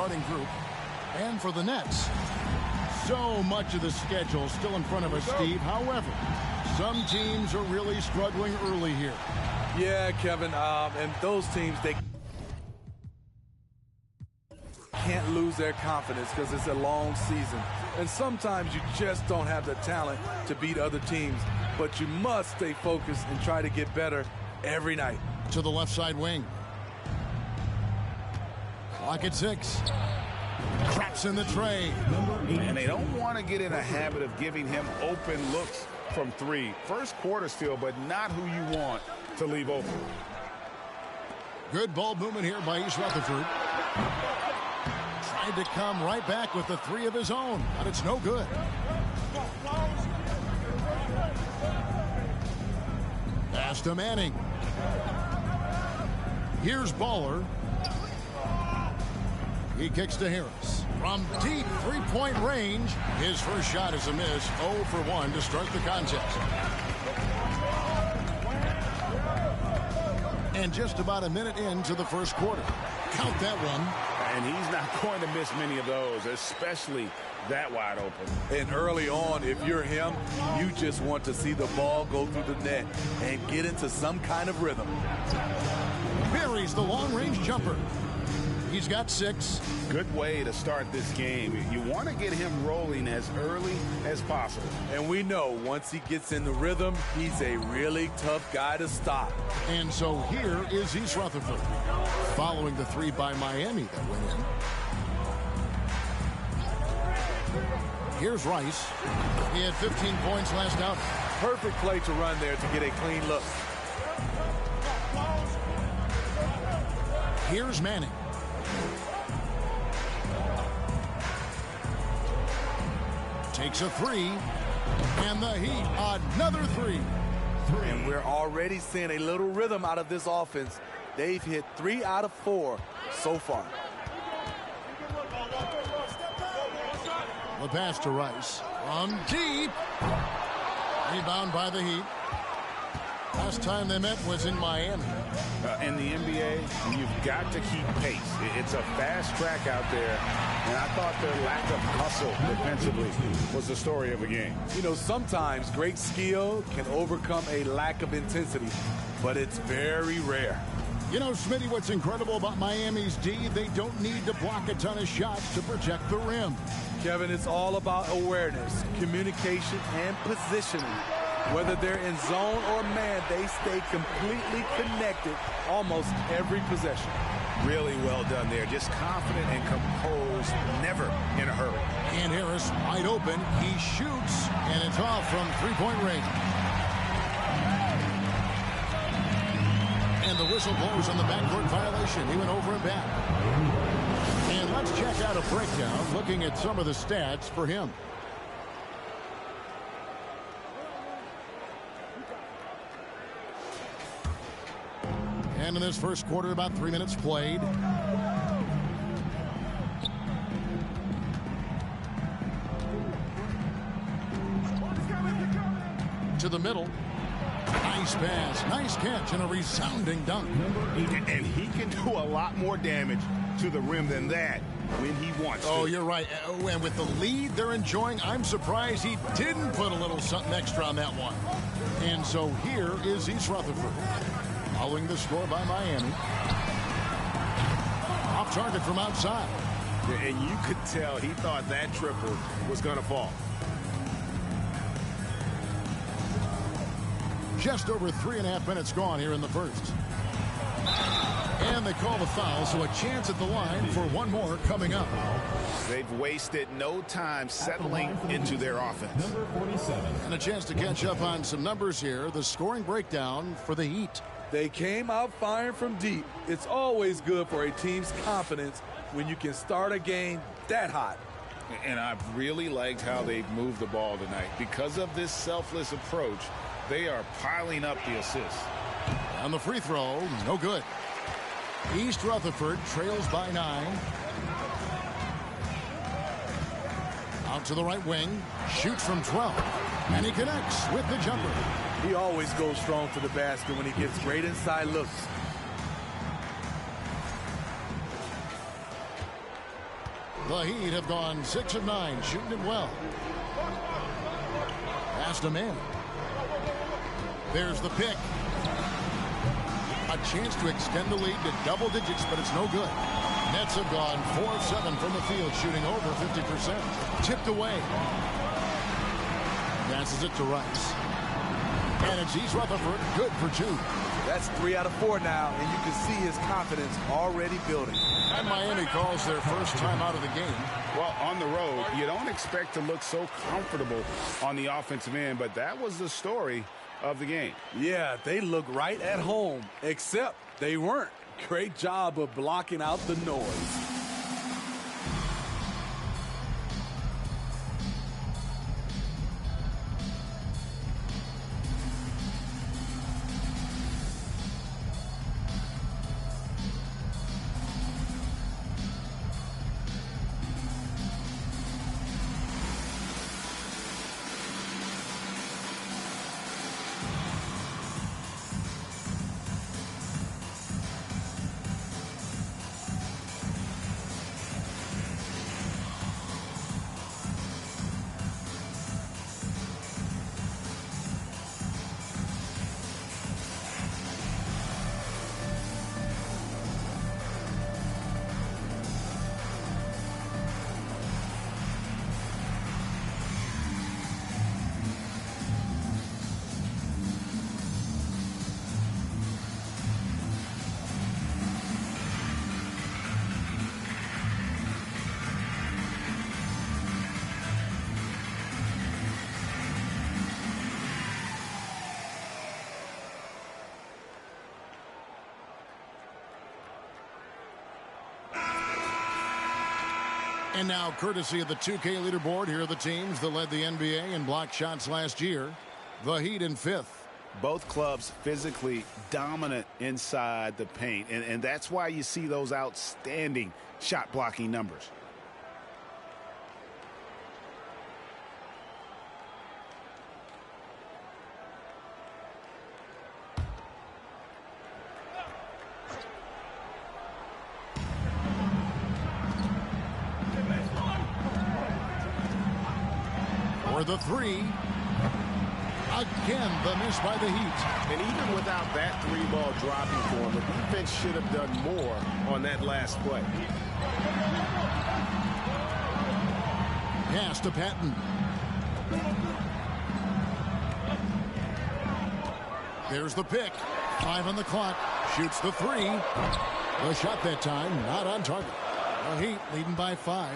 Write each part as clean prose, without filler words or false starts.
starting group. And for the Nets, so much of the schedule still in front of us, Steve. However, some teams are really struggling early here. Yeah, Kevin, and those teams, they can't lose their confidence because it's a long season. And sometimes you just don't have the talent to beat other teams. But you must stay focused and try to get better every night. To the left side wing. Clock at 6. Traps in the tray. And they don't want to get in a habit of giving him open looks from 3. First quarter still, but not who you want to leave open. Good ball movement here by East Rutherford. Tried to come right back with the 3 of his own, but it's no good. Pass to Manning. Here's Baller. He kicks to Harris. From deep three-point range, his first shot is a miss. 0 for 1 to start the contest. And just about a minute into the first quarter. Count that one. And he's not going to miss many of those, especially that wide open. And early on, if you're him, you just want to see the ball go through the net and get into some kind of rhythm. Buries the long-range jumper. He's got 6. Good way to start this game. You want to get him rolling as early as possible. And we know once he gets in the rhythm, he's a really tough guy to stop. And so here is East Rutherford, following the 3 by Miami that went in. Here's Rice. He had 15 points last out. Perfect play to run there to get a clean look. Here's Manning. Takes a 3, and the Heat, another 3. And we're already seeing a little rhythm out of this offense. They've hit 3 out of 4 so far. The pass to Rice. From deep. Rebound by the Heat. Last time they met was in Miami. In the NBA, you've got to keep pace. It's a fast track out there, and I thought their lack of hustle defensively was the story of the game. You know, sometimes great skill can overcome a lack of intensity, but it's very rare. You know, Smitty, what's incredible about Miami's D, they don't need to block a ton of shots to protect the rim. Kevin, it's all about awareness, communication, and positioning. Whether they're in zone or man, they stay completely connected almost every possession. Really well done there. Just confident and composed, never in a hurry. And Harris wide open. He shoots, and it's off from three-point range. And the whistle blows on the backcourt violation. He went over and back. And let's check out a breakdown looking at some of the stats for him. And in this first quarter, about 3 minutes played. To the middle. Nice pass, nice catch, and a resounding dunk. And he can do a lot more damage to the rim than that when he wants to. Oh, you're right. And with the lead they're enjoying, I'm surprised he didn't put a little something extra on that one. And so here is East Rutherford. Following the score by Miami. Off target from outside. And you could tell he thought that triple was going to fall. Just over 3.5 minutes gone here in the first. And they call the foul, so a chance at the line for one more coming up. They've wasted no time settling into their offense. And a chance to catch up on some numbers here. The scoring breakdown for the Heat. They came out firing from deep. It's always good for a team's confidence when you can start a game that hot. And I've really liked how they've moved the ball tonight. Because of this selfless approach, they are piling up the assists. On the free throw, no good. East Rutherford trails by 9. Out to the right wing, shoots from 12, and he connects with the jumper. He always goes strong to the basket when he gets great inside looks. The Heat have gone 6 of 9, shooting it well. Pass to man. There's the pick. A chance to extend the lead to double digits, but it's no good. Nets have gone 4 of 7 from the field, shooting over 50%. Tipped away. Passes it to Rice. And it's East Rutherford, good for 2. That's 3 out of 4 now, and you can see his confidence already building. And Miami calls their first time out of the game. Well, on the road, you don't expect to look so comfortable on the offensive end, but that was the story of the game. Yeah, they look right at home, except they weren't. Great job of blocking out the noise. And now, courtesy of the 2K leaderboard, here are the teams that led the NBA in block shots last year. The Heat in 5th. Both clubs physically dominant inside the paint, and that's why you see those outstanding shot blocking numbers. For the 3. Again, the miss by the Heat. And even without that 3-ball dropping for him, the defense should have done more on that last play. Pass to Patton. There's the pick. 5 on the clock. Shoots the 3. The shot that time, not on target. The Heat leading by 5.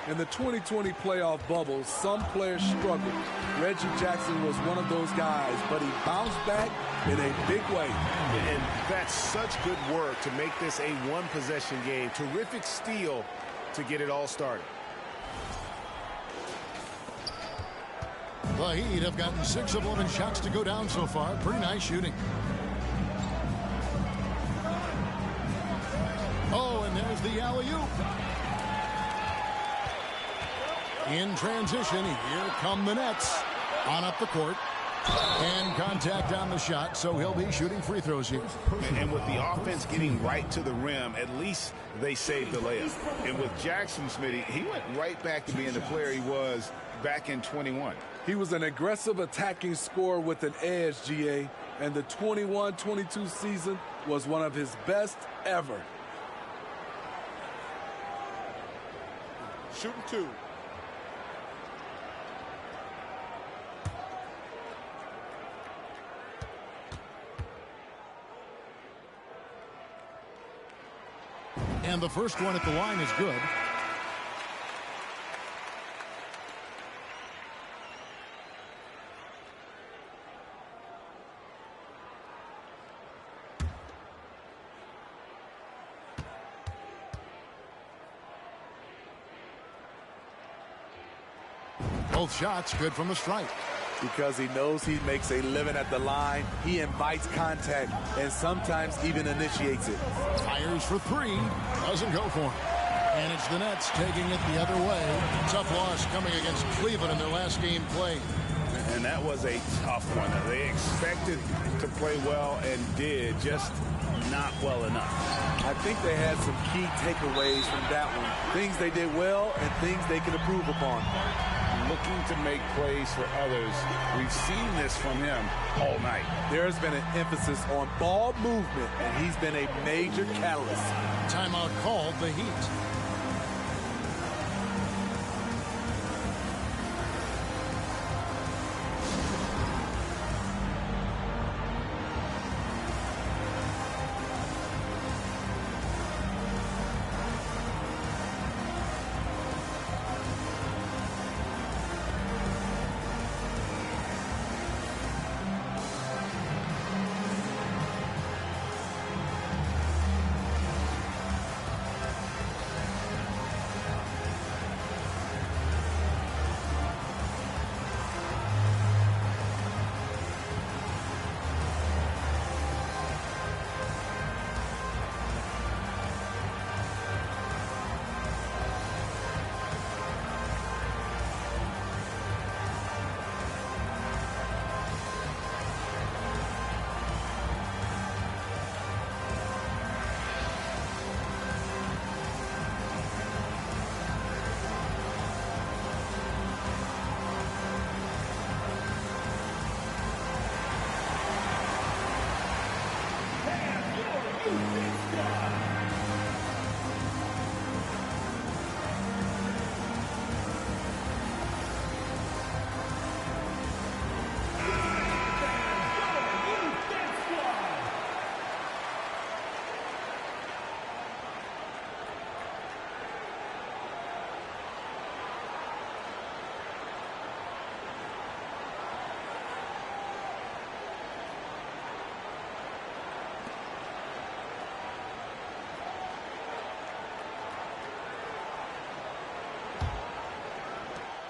In the 2020 playoff bubble, some players struggled. Reggie Jackson was one of those guys, but he bounced back in a big way. And that's such good work to make this a one-possession game. Terrific steal to get it all started. The Heat have gotten 6 of 11 shots to go down so far. Pretty nice shooting. Oh, and there's the alley-oop. In transition, here come the Nets. On up the court. And contact on the shot, so he'll be shooting free throws here. And with the offense getting right to the rim, at least they saved the layup. And with Jackson, Smitty, he went right back to being the player he was back in 21. He was an aggressive attacking scorer with an edge, GA, and the 21-22 season was one of his best ever. Shooting 2. And the first one at the line is good. Both shots good from the stripe. Because he knows he makes a living at the line, he invites contact and sometimes even initiates it. Fires for 3. Doesn't go for him. And it's the Nets taking it the other way. Tough loss coming against Cleveland in their last game played. And that was a tough one. They expected to play well and did, just not well enough. I think they had some key takeaways from that one. Things they did well and things they can improve upon. Looking to make plays for others. We've seen this from him all night. There's been an emphasis on ball movement, and he's been a major catalyst. Timeout called the Heat.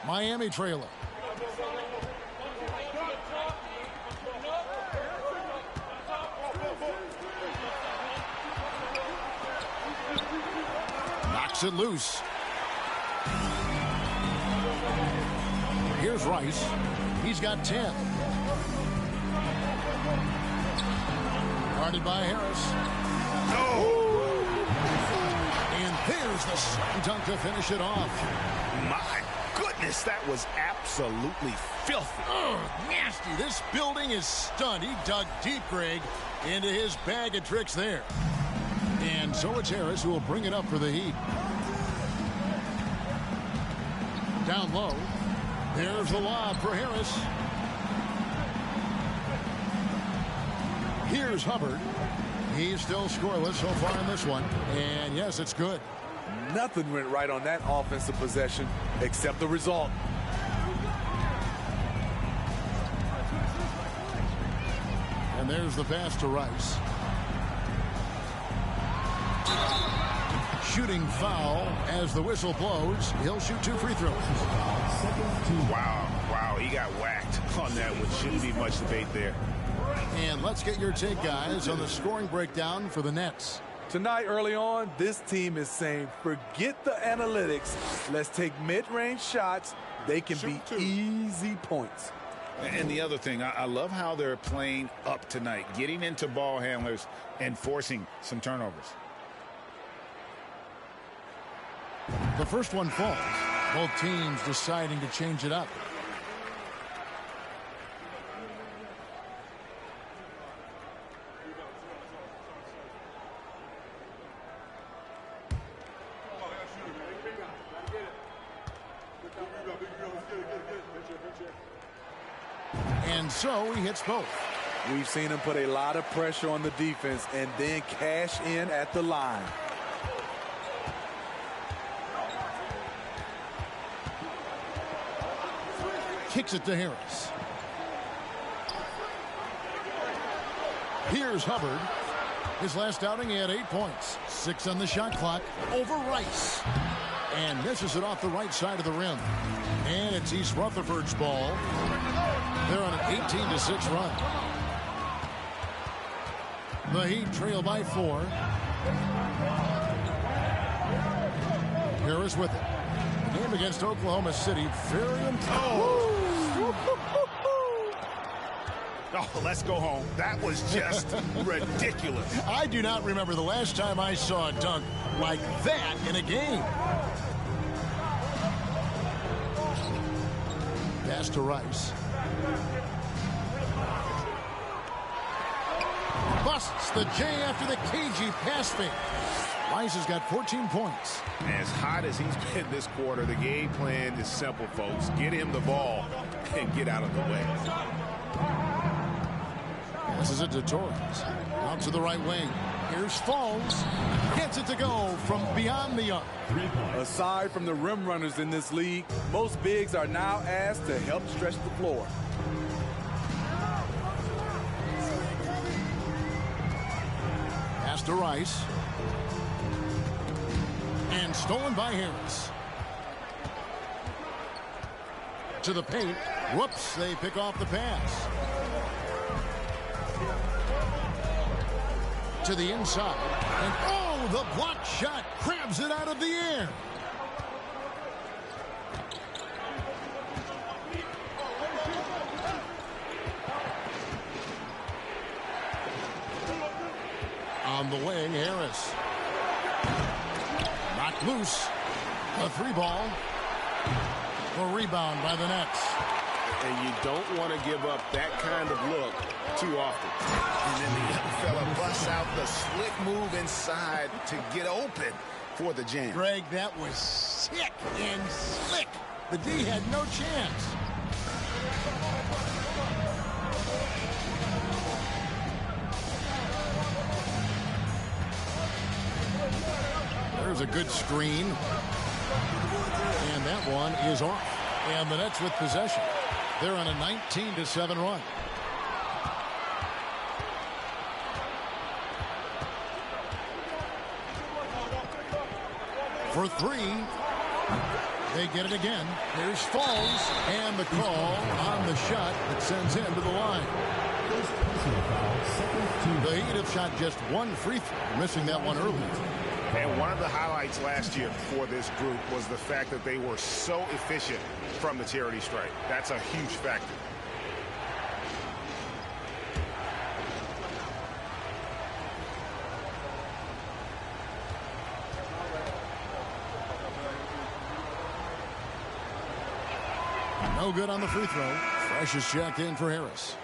Miami trailer. Knocks it loose. Here's Rice. He's got 10. Guarded by Harris. And there's the slam dunk to finish it off. My goodness, that was absolutely filthy. Nasty. This building is stunned. He dug deep, Greg, into his bag of tricks there. And so it's Harris who will bring it up for the Heat. Down low. There's the lob for Harris. Here's Hubbard. He's still scoreless so far in this one. And yes, it's good. Nothing went right on that offensive possession except the result. And there's the pass to Rice. Shooting foul as the whistle blows. He'll shoot 2 free throws. Wow, he got whacked on that one. Shouldn't be much debate there. And let's get your take, guys, on the scoring breakdown for the Nets. Tonight, early on, this team is saying, forget the analytics. Let's take mid-range shots. They can be easy points. And the other thing, I love how they're playing up tonight, getting into ball handlers and forcing some turnovers. The first one falls. Both teams deciding to change it up. And so he hits both. We've seen him put a lot of pressure on the defense and then cash in at the line. Kicks it to Harris. Here's Hubbard. His last outing, he had 8 points. 6 on the shot clock over Rice. And misses it off the right side of the rim. And it's East Rutherford's ball. They're on an 18-6 run. The Heat trail by 4. Harris with it. Game against Oklahoma City. Very important. Oh, let's go home. That was just ridiculous. I do not remember the last time I saw a dunk like that in a game. Pass to Rice. Busts the J after the cagey pass fake. Rice has got 14 points. As hot as he's been this quarter, the game plan is simple, folks. Get him the ball and get out of the way. Passes it to Torres. Out to the right wing. Here's Falls. Gets it to go from beyond the arc. Aside from the rim runners in this league, most bigs are now asked to help stretch the floor. Pass to Rice. And stolen by Harris. To the paint. Whoops, they pick off the pass. To the inside. And oh, the block shot grabs it out of the air. On the wing, Harris. Knocked loose. A three ball. A rebound by the Nets. And you don't want to give up that kind of look too often. And then the young fella busts out the slick move inside to get open for the jam. Greg, that was sick and slick. The D had no chance. There's a good screen. And that one is off. And the Nets with possession. They're on a 19-7 run. For three. They get it again. Here's Falls. And the call on the shot that sends him to the line. The Heat have shot just one free throw, missing that one early. And one of the highlights last year for this group was the fact that they were so efficient from the charity stripe. That's a huge factor. No good on the free throw. Fresh is checked in for Harris.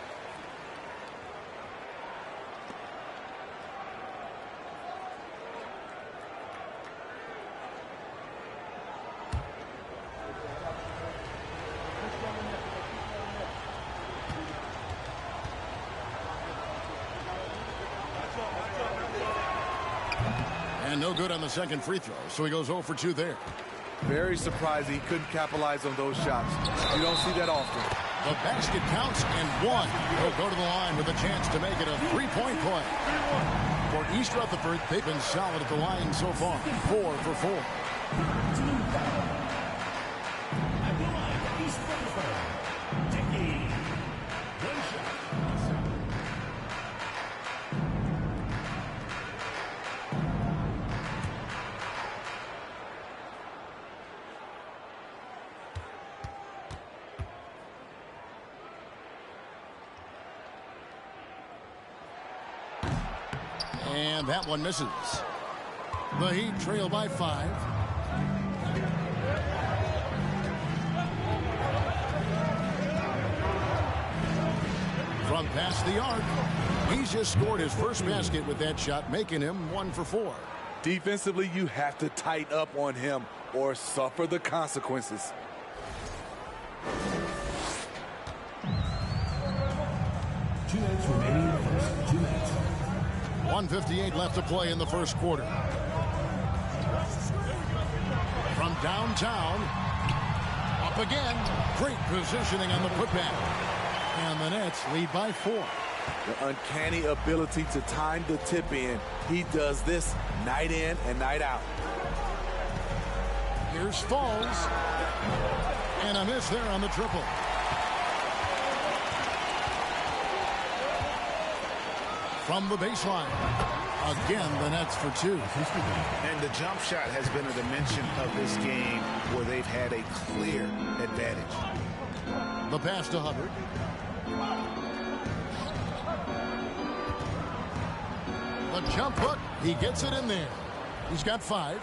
And no good on the second free throw, so he goes 0 for 2 there. Very surprised he couldn't capitalize on those shots. You don't see that often. The basket counts and one. He'll go to the line with a chance to make it a three-point play. For East Rutherford, they've been solid at the line so far. 4 for 4. And that one misses. The Heat trail by 5. From past the arc, he's just scored his first basket with that shot, making him 1 for 4. Defensively, you have to tighten up on him or suffer the consequences. Two minutes remaining in the first. 2 minutes. 1:58 left to play in the first quarter. From downtown, up again. Great positioning on the putback. And the Nets lead by 4. The uncanny ability to time the tip in. He does this night in and night out. Here's Falls. And a miss there on the triple. From the baseline. Again, the Nets for 2. And the jump shot has been a dimension of this game where they've had a clear advantage. The pass to Hubbard. The jump hook. He gets it in there. He's got 5.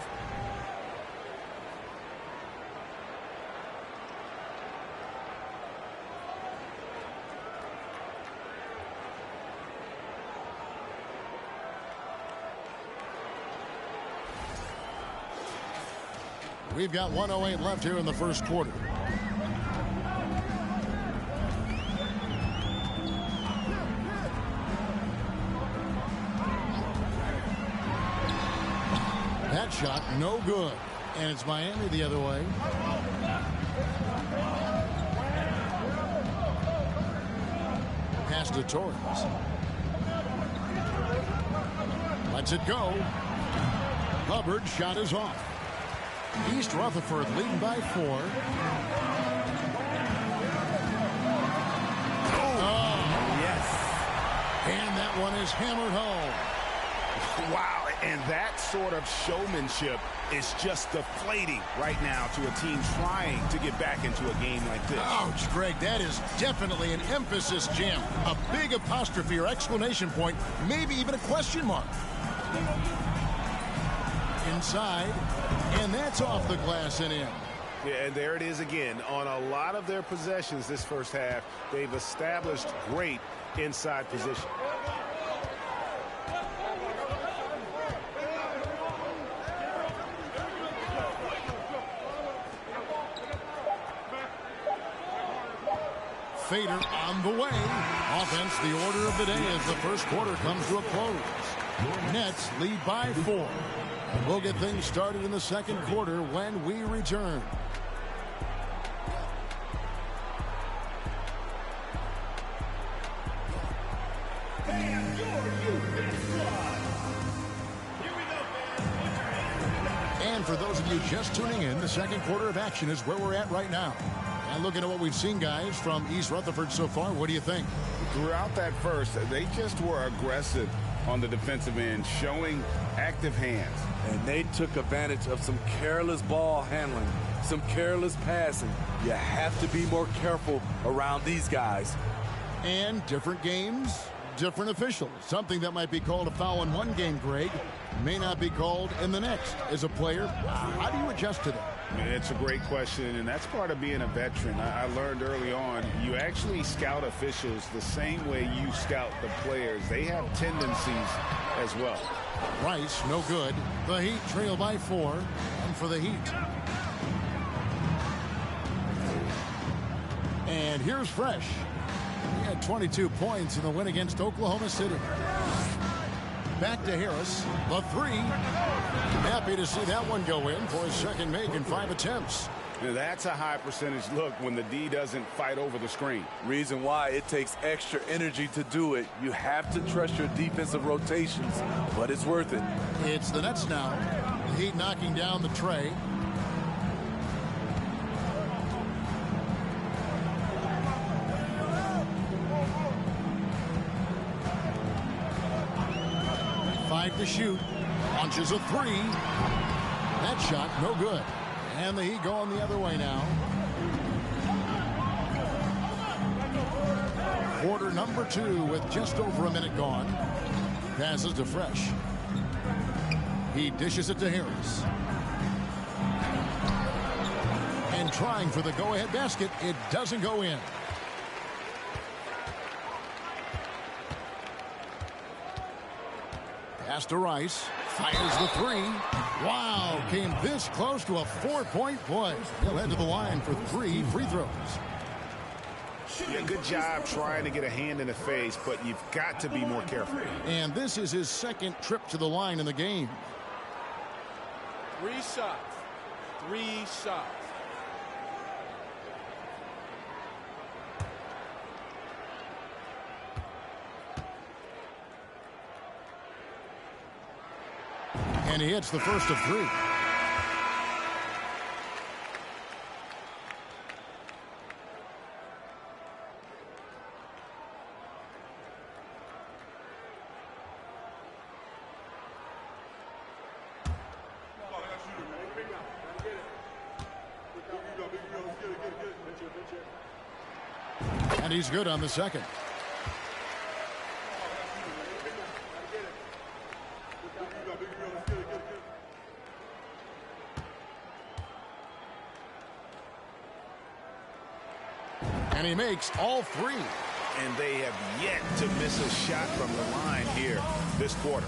We've got 1:08 left here in the first quarter. That shot, no good. And it's Miami the other way. Pass to Torres. Lets it go. Hubbard's shot is off. East Rutherford leading by 4. Oh, yes. And that one is hammered home. Wow, and that sort of showmanship is just deflating right now to a team trying to get back into a game like this. Ouch, Greg, that is definitely an emphasis jam. A big apostrophe or exclamation point, maybe even a question mark. Inside, and that's off the glass and in. Yeah, and there it is again. On a lot of their possessions this first half, they've established great inside position. Fader on the way. Offense, the order of the day as the first quarter comes to a close. Nets lead by 4. We'll get things started in the second quarter when we return. And for those of you just tuning in, the second quarter of action is where we're at right now. And looking at what we've seen, guys, from East Rutherford so far, what do you think? Throughout that first, they just were aggressive on the defensive end, showing active hands. And they took advantage of some careless ball handling, some careless passing. You have to be more careful around these guys. And different games, different officials. Something that might be called a foul in one game, Greg, may not be called in the next. As a player, how do you adjust to that? It's a great question, and that's part of being a veteran. I learned early on, you actually scout officials the same way you scout the players. They have tendencies as well. Rice, no good. The Heat trail by 4. And for the Heat. And here's Fresh. He had 22 points in the win against Oklahoma City. Back to Harris. The 3. Happy to see that one go in for his second make in 5 attempts. Now, that's a high percentage look when the D doesn't fight over the screen. Reason why it takes extra energy to do it. You have to trust your defensive rotations, but it's worth it. It's the Nets now. The Heat knocking down the tray. To shoot, launches a 3. That shot no good, and the Heat going the other way now. Quarter number 2 with just over a minute gone. Passes to Fresh. He dishes it to Harris, and trying for the go-ahead basket. It doesn't go in. Pass to Rice. Fires the 3. Wow, came this close to a 4-point play. He'll head to the line for 3 free throws. Yeah, good job trying to get a hand in the face, but you've got to be more careful. And this is his second trip to the line in the game. 3 shots. 3 shots. And he hits the first of 3. And he's good on the second. And he makes all three. And they have yet to miss a shot from the line here this quarter.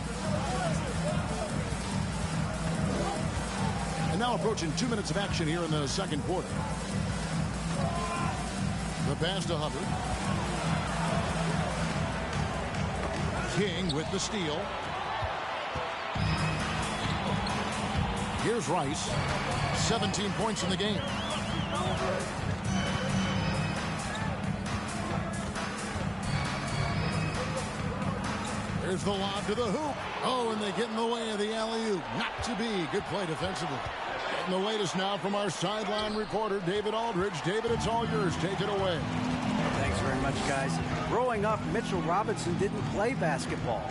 And now approaching 2 minutes of action here in the second quarter. The pass to Hubbard. King with the steal. Here's Rice. 17 points in the game. Here's the lob to the hoop. Oh, and they get in the way of the alley-oop. Not to be. Good play defensively. Getting the latest now from our sideline reporter, David Aldridge. David, it's all yours. Take it away. Thanks very much, guys. Growing up, Mitchell Robinson didn't play basketball,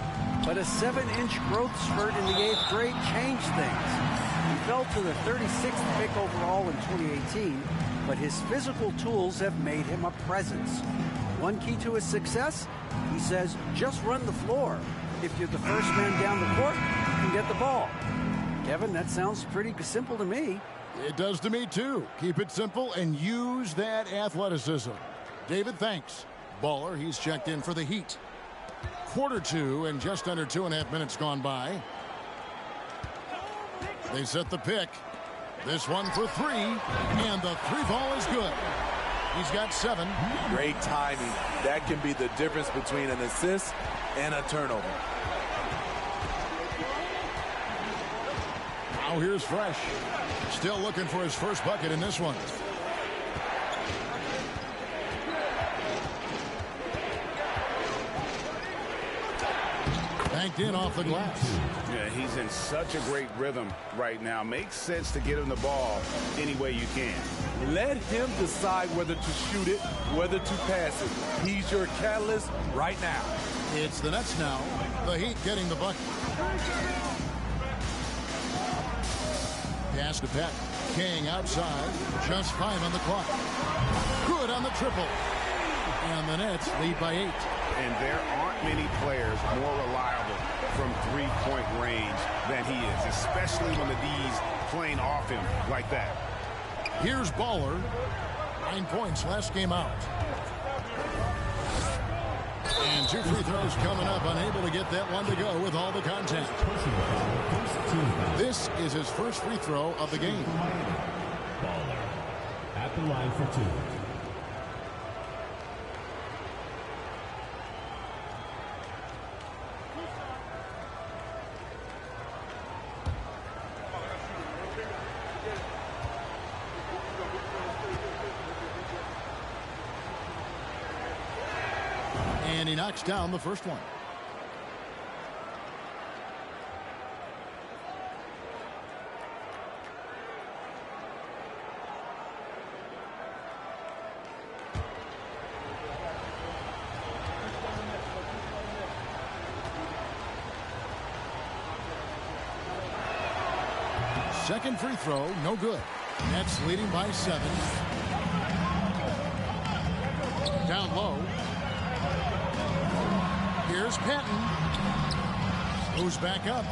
but a 7-inch growth spurt in the 8th grade changed things. He fell to the 36th pick overall in 2018, but his physical tools have made him a presence. One key to his success, he says, just run the floor. If you're the first man down the court, you can get the ball. Kevin, that sounds pretty simple to me. It does to me, too. Keep it simple and use that athleticism. David, thanks. Baller, he's checked in for the Heat. Quarter 2 and just under 2.5 minutes gone by. They set the pick. This one for 3, and the 3 ball is good. He's got 7. Great timing. That can be the difference between an assist and a turnover. Now here's Fresh. Still looking for his first bucket in this one. Banked in off the glass. Yeah, he's in such a great rhythm right now. Makes sense to get him the ball any way you can. Let him decide whether to shoot it, whether to pass it. He's your catalyst right now. It's the Nets now. The Heat getting the bucket. Pass to Peck. King outside. Just 5 on the clock. Good on the triple. And the Nets lead by 8. And there aren't many players more reliable from three-point range than he is, especially when the D's playing off him like that. Here's Baller. 9 points last game out. And 2 free throws coming up. Unable to get that one to go with all the contact. This is his first free throw of the game. Baller at the line for 2. And he knocks down the first one. Second free throw, no good. Nets leading by 7. Down low. Here's Patton. Moves back up.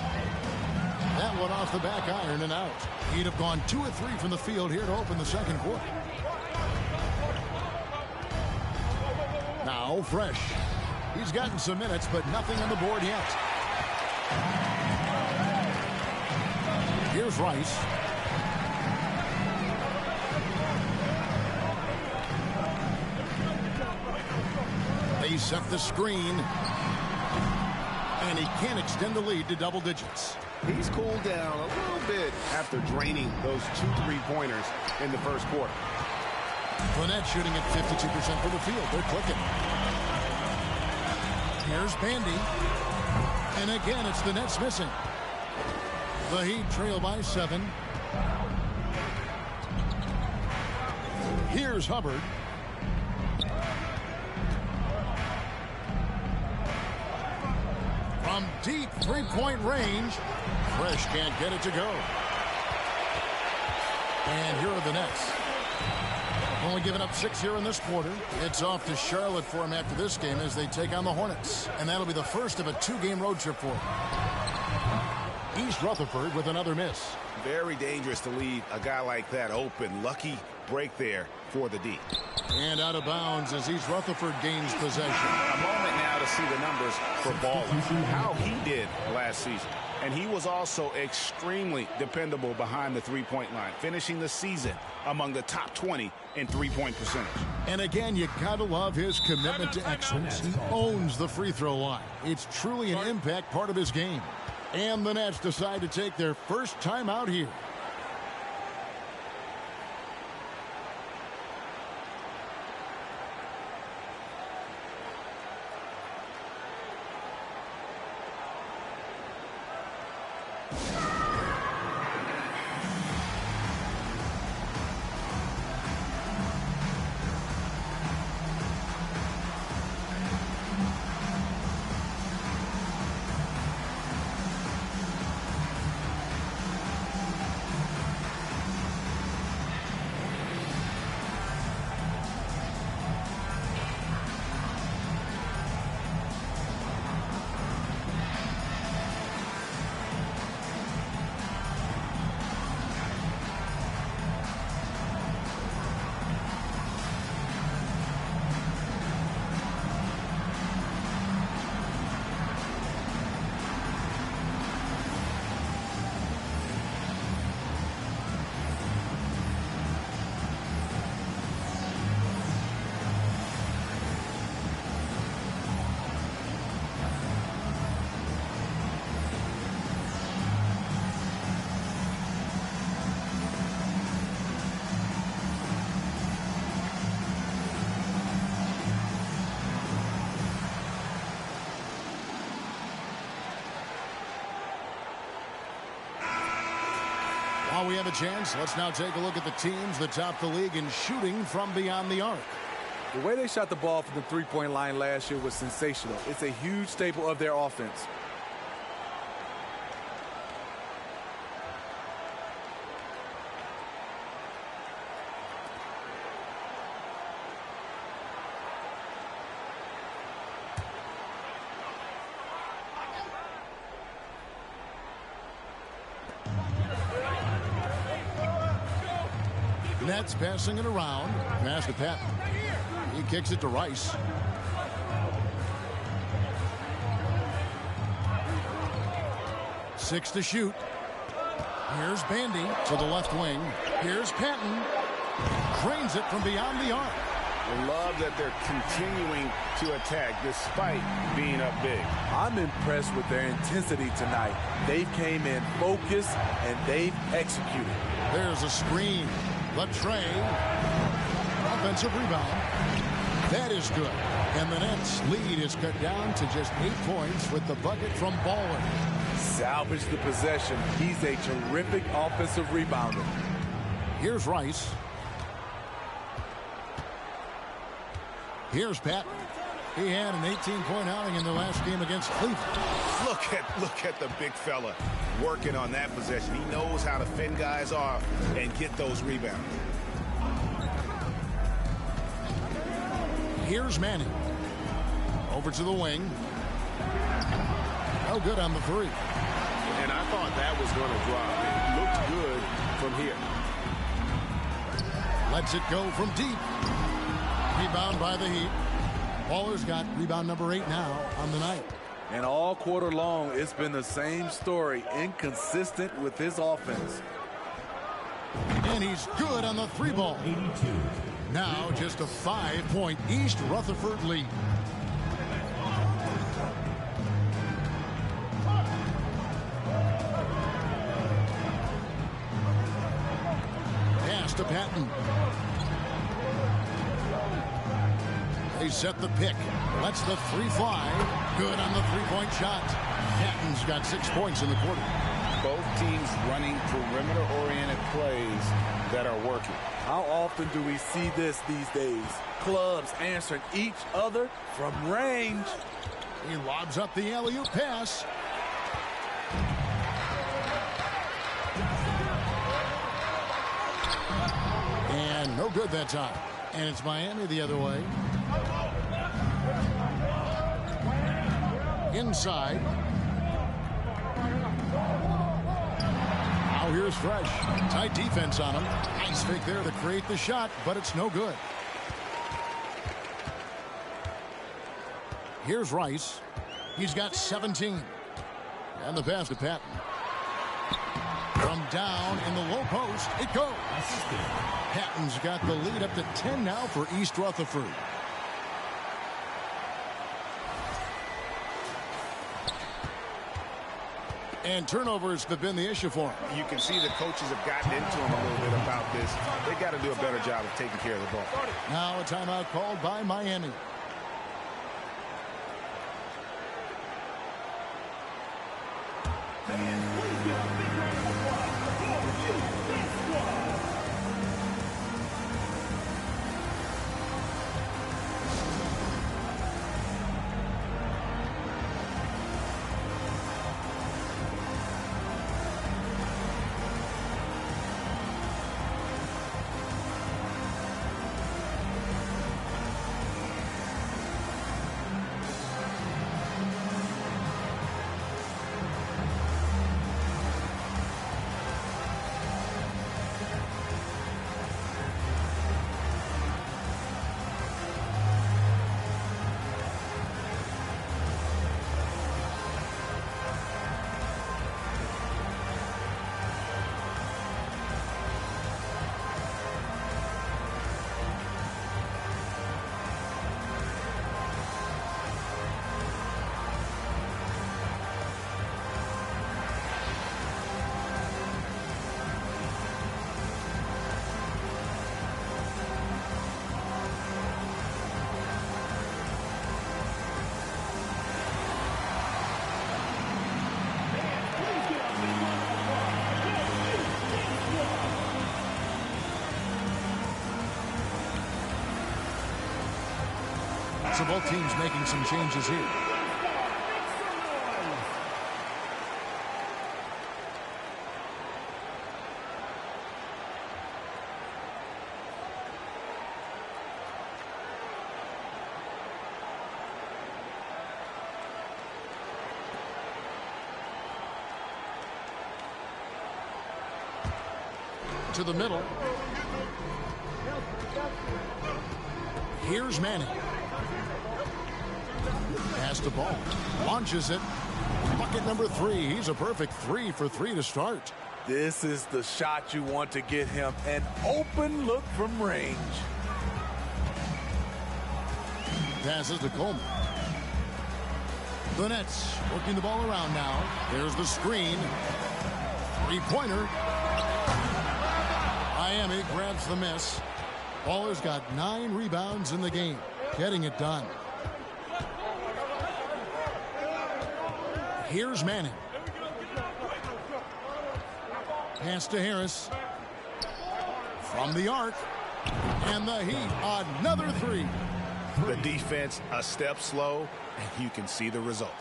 That one off the back iron and out. He'd have gone 2 of 3 from the field here to open the second quarter. Now Fresh. He's gotten some minutes, but nothing on the board yet. Here's Rice. They set the screen. And he can't extend the lead to double digits. He's cooled down a little bit after draining those 2 3-pointers in the first quarter. The Nets shooting at 52% from the field. They're clicking. Here's Bandy. And again, it's the Nets missing. The Heat trail by 7. Here's Hubbard. From deep 3-point range, Fresh can't get it to go. And here are the Nets. Only giving up 6 here in this quarter. It's off to Charlotte for him after this game as they take on the Hornets. And that'll be the first of a 2-game road trip for him. East Rutherford with another miss. Very dangerous to leave a guy like that open. Lucky break there for the D. And out of bounds as East Rutherford gains possession. A moment now to see the numbers for Ballin, how he did last season. And he was also extremely dependable behind the three-point line, finishing the season among the top 20 in three-point percentage. And again, you gotta love his commitment to excellence. He owns the free throw line. It's truly an impact part of his game. And the Nets decide to take their first time out here. While we have a chance, let's now take a look at the teams that top the league in shooting from beyond the arc. The way they shot the ball from the three-point line last year was sensational. It's a huge staple of their offense. Nets passing it around. Pass to Patton. He kicks it to Rice. Six to shoot. Here's Bandy to the left wing. Here's Patton. Cranes it from beyond the arc. I love that they're continuing to attack despite being up big. I'm impressed with their intensity tonight. They came in focused and they've executed. There's a screen. Latre. Offensive rebound. That is good. And the Nets lead is cut down to just 8 points with the bucket from Ballin. Salvage the possession. He's a terrific offensive rebounder. Here's Rice. Here's Patton. He had an 18-point outing in the last game against Cleveland. Look at the big fella working on that possession. He knows how to fend guys off and get those rebounds. Here's Manning. Over to the wing. Oh, good on the three. And I thought that was going to drop. It looked good from here. Lets it go from deep. Rebound by the Heat. Baller's got rebound number 8 now on the night. And all quarter long, it's been the same story. Inconsistent with his offense. And he's good on the 3 ball. 82. Now just a 5-point East Rutherford lead. Pass to Patton. They set the pick. Lets the 3 fly. Good on the 3-point shot. Patton's got 6 points in the quarter. Both teams running perimeter-oriented plays that are working. How often do we see this these days? Clubs answering each other from range. He lobs up the alley-oop pass. And no good that time. And it's Miami the other way. Inside. Now here's Fresh. Tight defense on him. Nice fake there to create the shot, but it's no good. Here's Rice. He's got 17. And the pass to Patton. From down in the low post, it goes. Patton's got the lead up to 10 now for East Rutherford. And turnovers have been the issue for him. You can see the coaches have gotten into him a little bit about this. They got to do a better job of taking care of the ball. Now a timeout called by Miami. So both teams making some changes here. To the middle. Here's Manning. Pass the ball. Launches it. Bucket number 3. He's a perfect 3 for 3 to start. This is the shot you want to get him. An open look from range. Passes to Coleman. The Nets working the ball around now. There's the screen. 3-pointer. Miami grabs the miss. Baller's got 9 rebounds in the game. Getting it done. Here's Manning. Pass to Harris. From the arc. And the Heat, another 3. The defense a step slow, and you can see the result.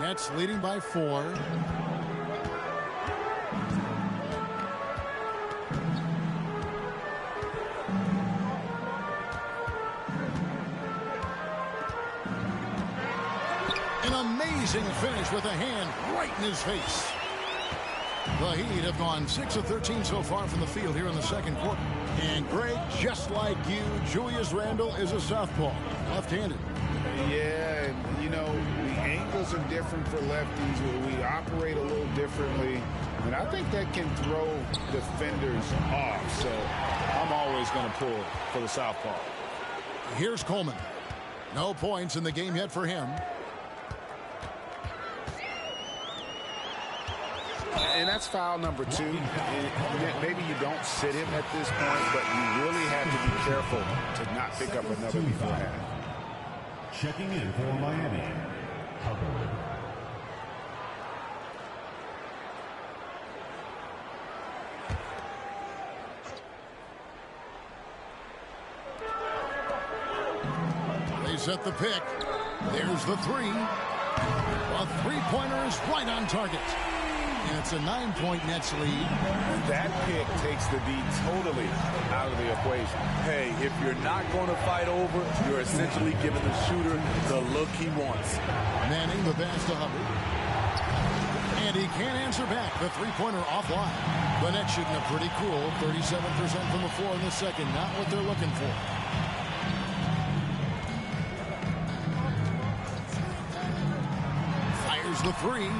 Nets leading by 4. An amazing finish with a hand right in his face. The Heat have gone 6 of 13 so far from the field here in the second quarter. And Greg, just like you, Julius Randle is a southpaw, left-handed. Yeah, and you know, the angles are different for lefties. We operate a little differently. And I think that can throw defenders off. So I'm always going to pull for the southpaw. Here's Coleman. No points in the game yet for him. And that's foul number 2. Maybe you don't sit him at this point, but you really have to be careful to not pick up another beforehand. Checking in for Miami, Hubbard. They set the pick. There's the 3. A 3-pointer is right on target. and it's a 9-point Nets lead. That pick takes the D totally out of the equation. Hey, if you're not going to fight over, you're essentially giving the shooter the look he wants. Manning the pass to Hubbard. And he can't answer back. The three-pointer offline. The Nets shooting a pretty cool 37% from the floor in the second. Not what they're looking for. Fires the three.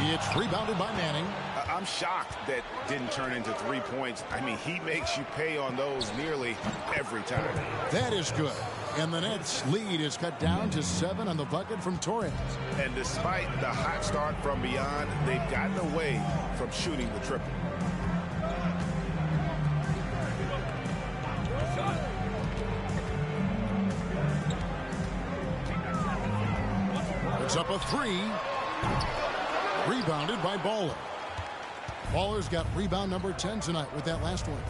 It's rebounded by Manning. I'm shocked that didn't turn into 3 points. I mean, he makes you pay on those nearly every time. That is good. And the Nets' lead is cut down to 7 on the bucket from Torres. And Despite the hot start from beyond, they've gotten away from shooting the triple. It's up a three. Rebounded by Baller. Baller's got rebound number 10 tonight with that last one.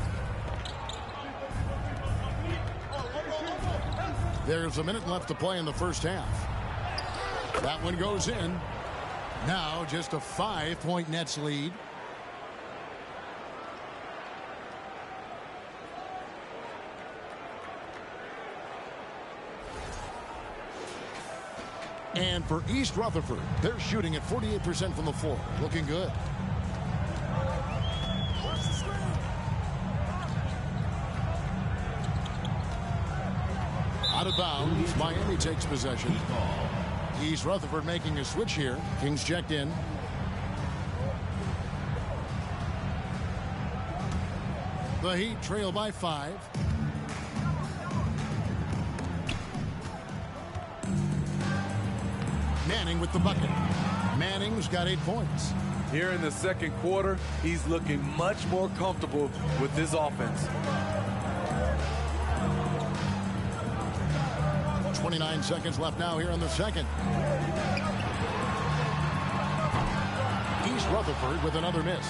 There's a minute left to play in the first half. That one goes in. Now just a 5-point Nets lead. And for East Rutherford, they're shooting at 48% from the floor. Looking good. Out of bounds, Miami takes possession. East Rutherford making a switch here. Kings checked in. The Heat trail by 5. Manning with the bucket. Manning's got 8 points. Here in the second quarter, he's looking much more comfortable with this offense. 29 seconds left now here in the second. East Rutherford with another miss.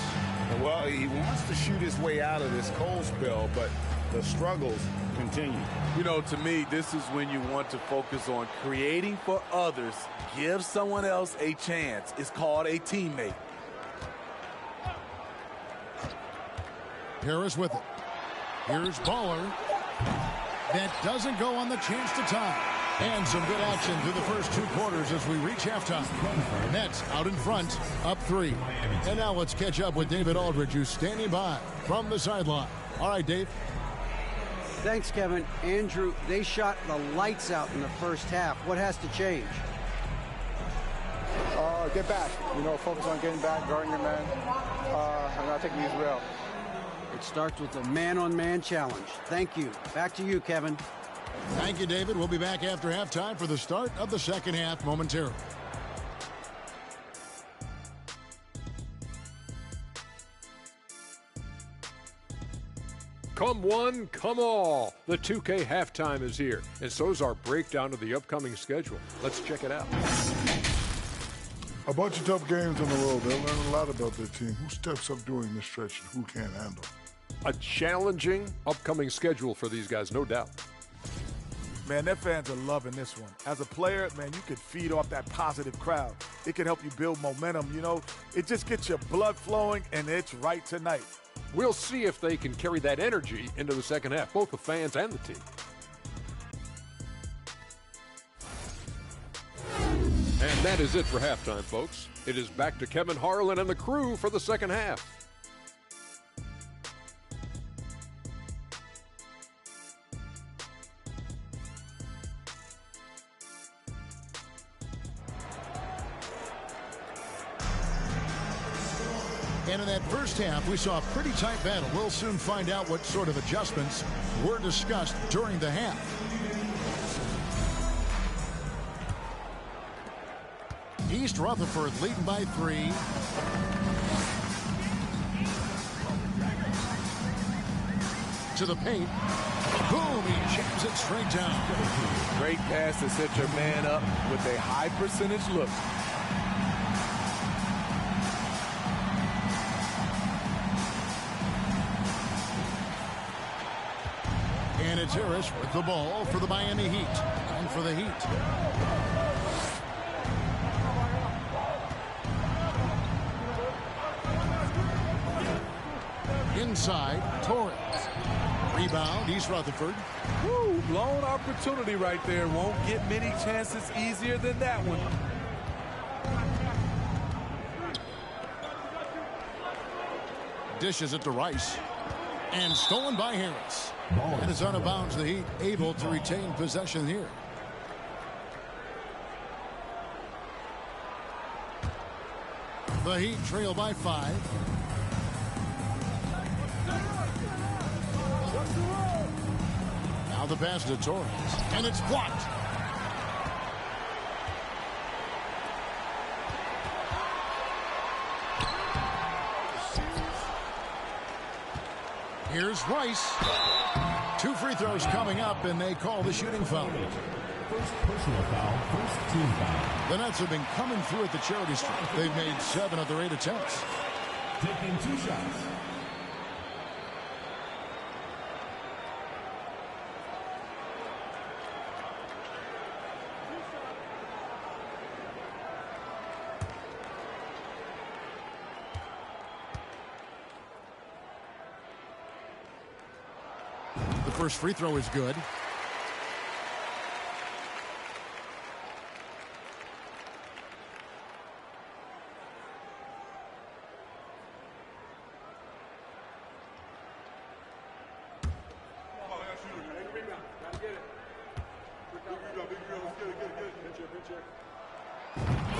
Well, he wants to shoot his way out of this cold spell, but the struggles continue. You know, to me, this is when you want to focus on creating for others. Give someone else a chance. It's called a teammate. Harris with it. Here's Baller. That doesn't go on the chance to tie. And some good action through the first 2 quarters as we reach halftime. Nets out in front, up 3. And now let's catch up with David Aldridge, who's standing by from the sideline. All right, Dave. Thanks, Kevin. Andrew, they shot the lights out in the first half. What has to change? Get back. You know, focus on getting back, guarding your man, and not taking these real. It starts with a man-on-man challenge. Thank you. Back to you, Kevin. Thank you, David. We'll be back after halftime for the start of the second half momentarily. Come one, come all. The 2K halftime is here, and so is our breakdown of the upcoming schedule. Let's check it out. A bunch of tough games on the road. They'll learn a lot about their team. Who steps up during this stretch and who can't handle. A challenging upcoming schedule for these guys, no doubt. Man, their fans are loving this one. As a player, man, you could feed off that positive crowd. It can help you build momentum, you know. It just gets your blood flowing, and it's right tonight. We'll see if they can carry that energy into the second half, both the fans and the team. And that is it for halftime, folks. It is back to Kevin Harlan and the crew for the second half. And in that first half, we saw a pretty tight battle. We'll soon find out what sort of adjustments were discussed during the half. East Rutherford leading by 3. To the paint. Boom, he jams it straight down. Great pass to set your man up with a high percentage look. And it's Harris with the ball for the Miami Heat. And for the Heat. Inside, Torres. Rebound, East Rutherford. Woo, blown opportunity right there. Won't get many chances easier than that one. Dishes it to Rice. And stolen by Harris. And it's out of bounds. The Heat able to retain possession here. The Heat trail by 5. Now the pass to Torres. And it's blocked. Here's Rice. 2 free throws coming up, and they call the shooting foul. First personal foul, first team foul. The Nets have been coming through at the charity stripe. They've made 7 of their 8 attempts. Taking 2 shots. The first free throw is good.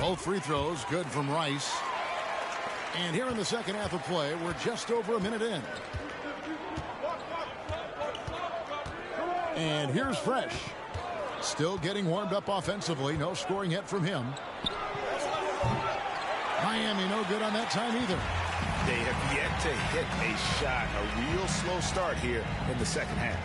Both free throws good from Rice. And here in the second half of play, we're just over a minute in. And here's Fresh. Still getting warmed up offensively. No scoring yet from him. Miami no good on that time either. They have yet to hit a shot. A real slow start here in the second half.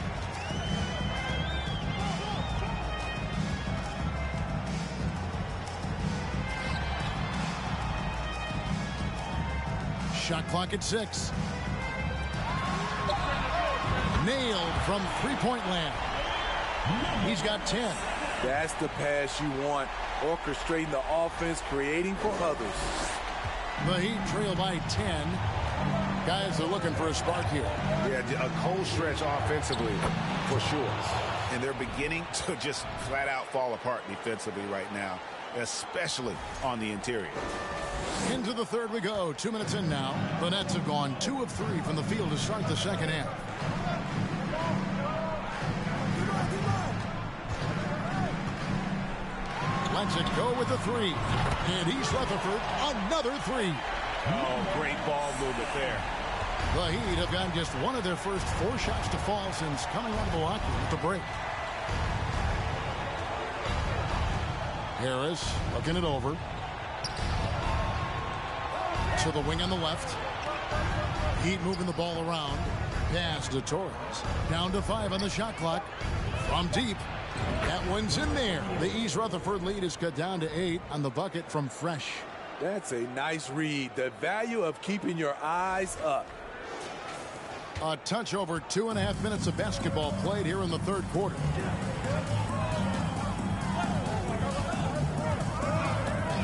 Shot clock at 6. Nailed from three-point land. He's got 10. That's the pass you want. Orchestrating the offense, creating for others. The Heat trail by 10. Guys are looking for a spark here. Yeah, a cold stretch offensively for sure. And they're beginning to just flat out fall apart defensively right now, especially on the interior. Into the third we go. 2 minutes in now. The Nets have gone 2 of 3 from the field to start the second half. Lets it go with the 3. And East Rutherford, another 3. Oh, great ball movement there. The Heat have gotten just one of their first 4 shots to fall since coming out of the locker room at the break. Harris looking it over. To the wing on the left. Heat moving the ball around. Pass to Torres. Down to 5 on the shot clock. From deep. That one's in there. The East Rutherford lead is cut down to 8 on the bucket from Fresh. That's a nice read. The value of keeping your eyes up. A touch over 2.5 minutes of basketball played here in the third quarter.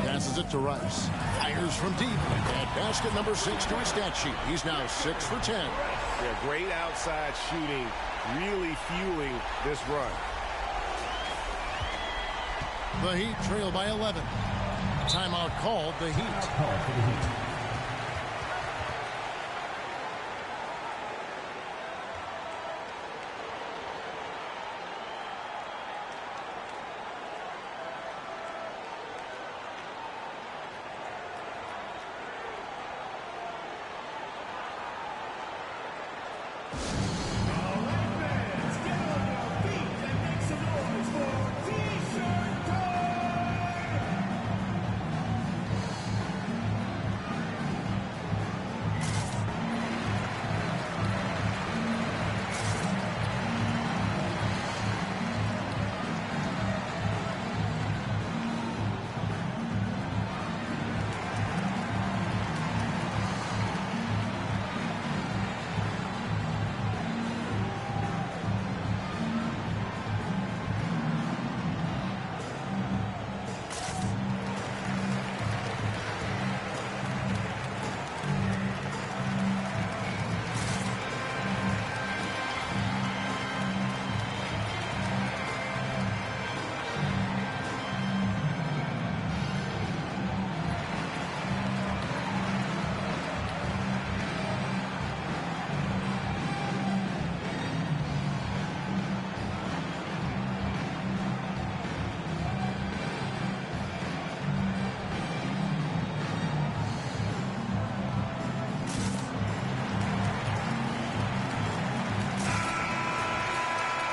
Passes it to Rice. Fires from deep. And basket number 6 to his stat sheet. He's now 6 for 10. Yeah, great outside shooting, really fueling this run. The Heat trail by 11. Timeout called the Heat.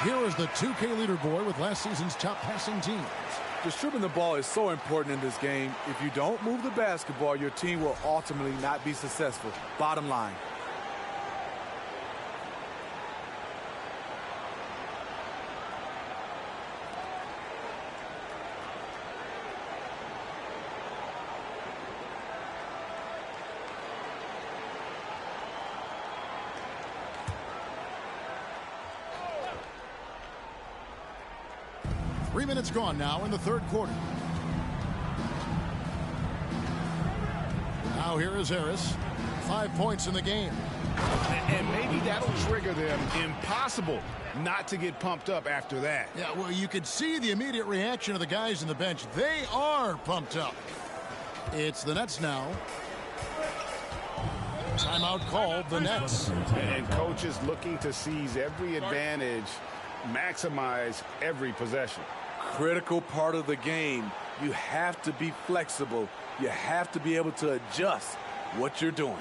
Here is the 2K leaderboard with last season's top passing teams. Distributing the ball is so important in this game. If you don't move the basketball, your team will ultimately not be successful. Bottom line. Three minutes gone now in the third quarter. Now here is Harris. 5 points in the game. And maybe that'll trigger them. Impossible not to get pumped up after that. Yeah, well, you could see the immediate reaction of the guys on the bench. They are pumped up. It's the Nets now. Timeout called, the Nets. And coaches looking to seize every advantage, maximize every possession. Critical part of the game. You have to be flexible. You have to be able to adjust what you're doing.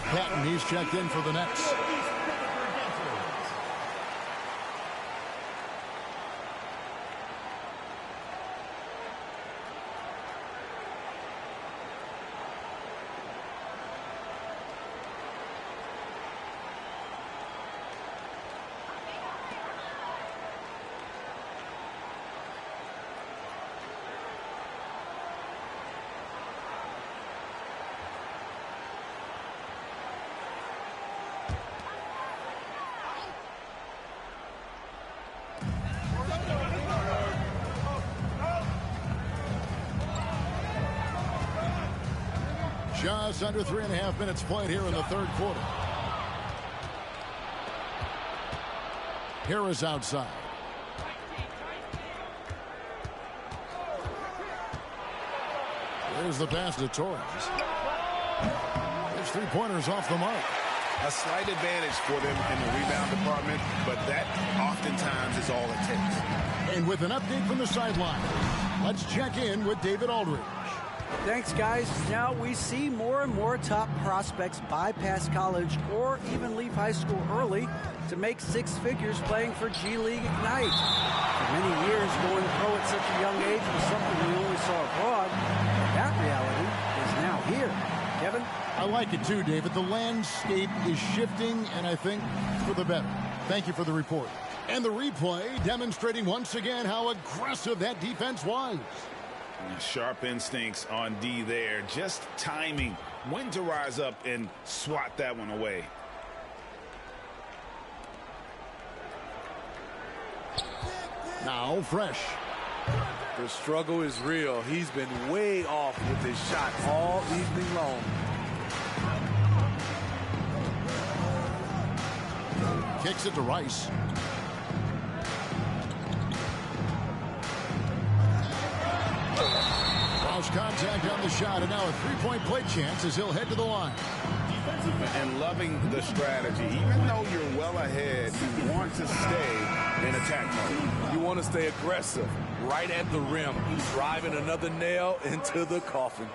Patton, he's checked in for the Nets. Just under 3.5 minutes played here in the third quarter. Harris outside. There's the pass to Torres. There's three-pointers off the mark. A slight advantage for them in the rebound department, but that oftentimes is all it takes. And with an update from the sideline, let's check in with David Aldridge. Thanks, guys. Now we see more and more top prospects bypass college or even leave high school early to make six figures playing for G League Ignite. For many years, going pro at such a young age was something we only saw abroad. That reality is now here. Kevin? I like it too, David. The landscape is shifting, and I think for the better. Thank you for the report. And the replay demonstrating once again how aggressive that defense was. Sharp instincts on D there. Just timing when to rise up and swat that one away. Now Fresh. The struggle is real. He's been way off with his shot all evening long. Kicks it to Rice. Cross contact on the shot, and now a three-point play chance as he'll head to the line. And loving the strategy. Even though you're well ahead, you want to stay in attack mode. You want to stay aggressive right at the rim, driving another nail into the coffin.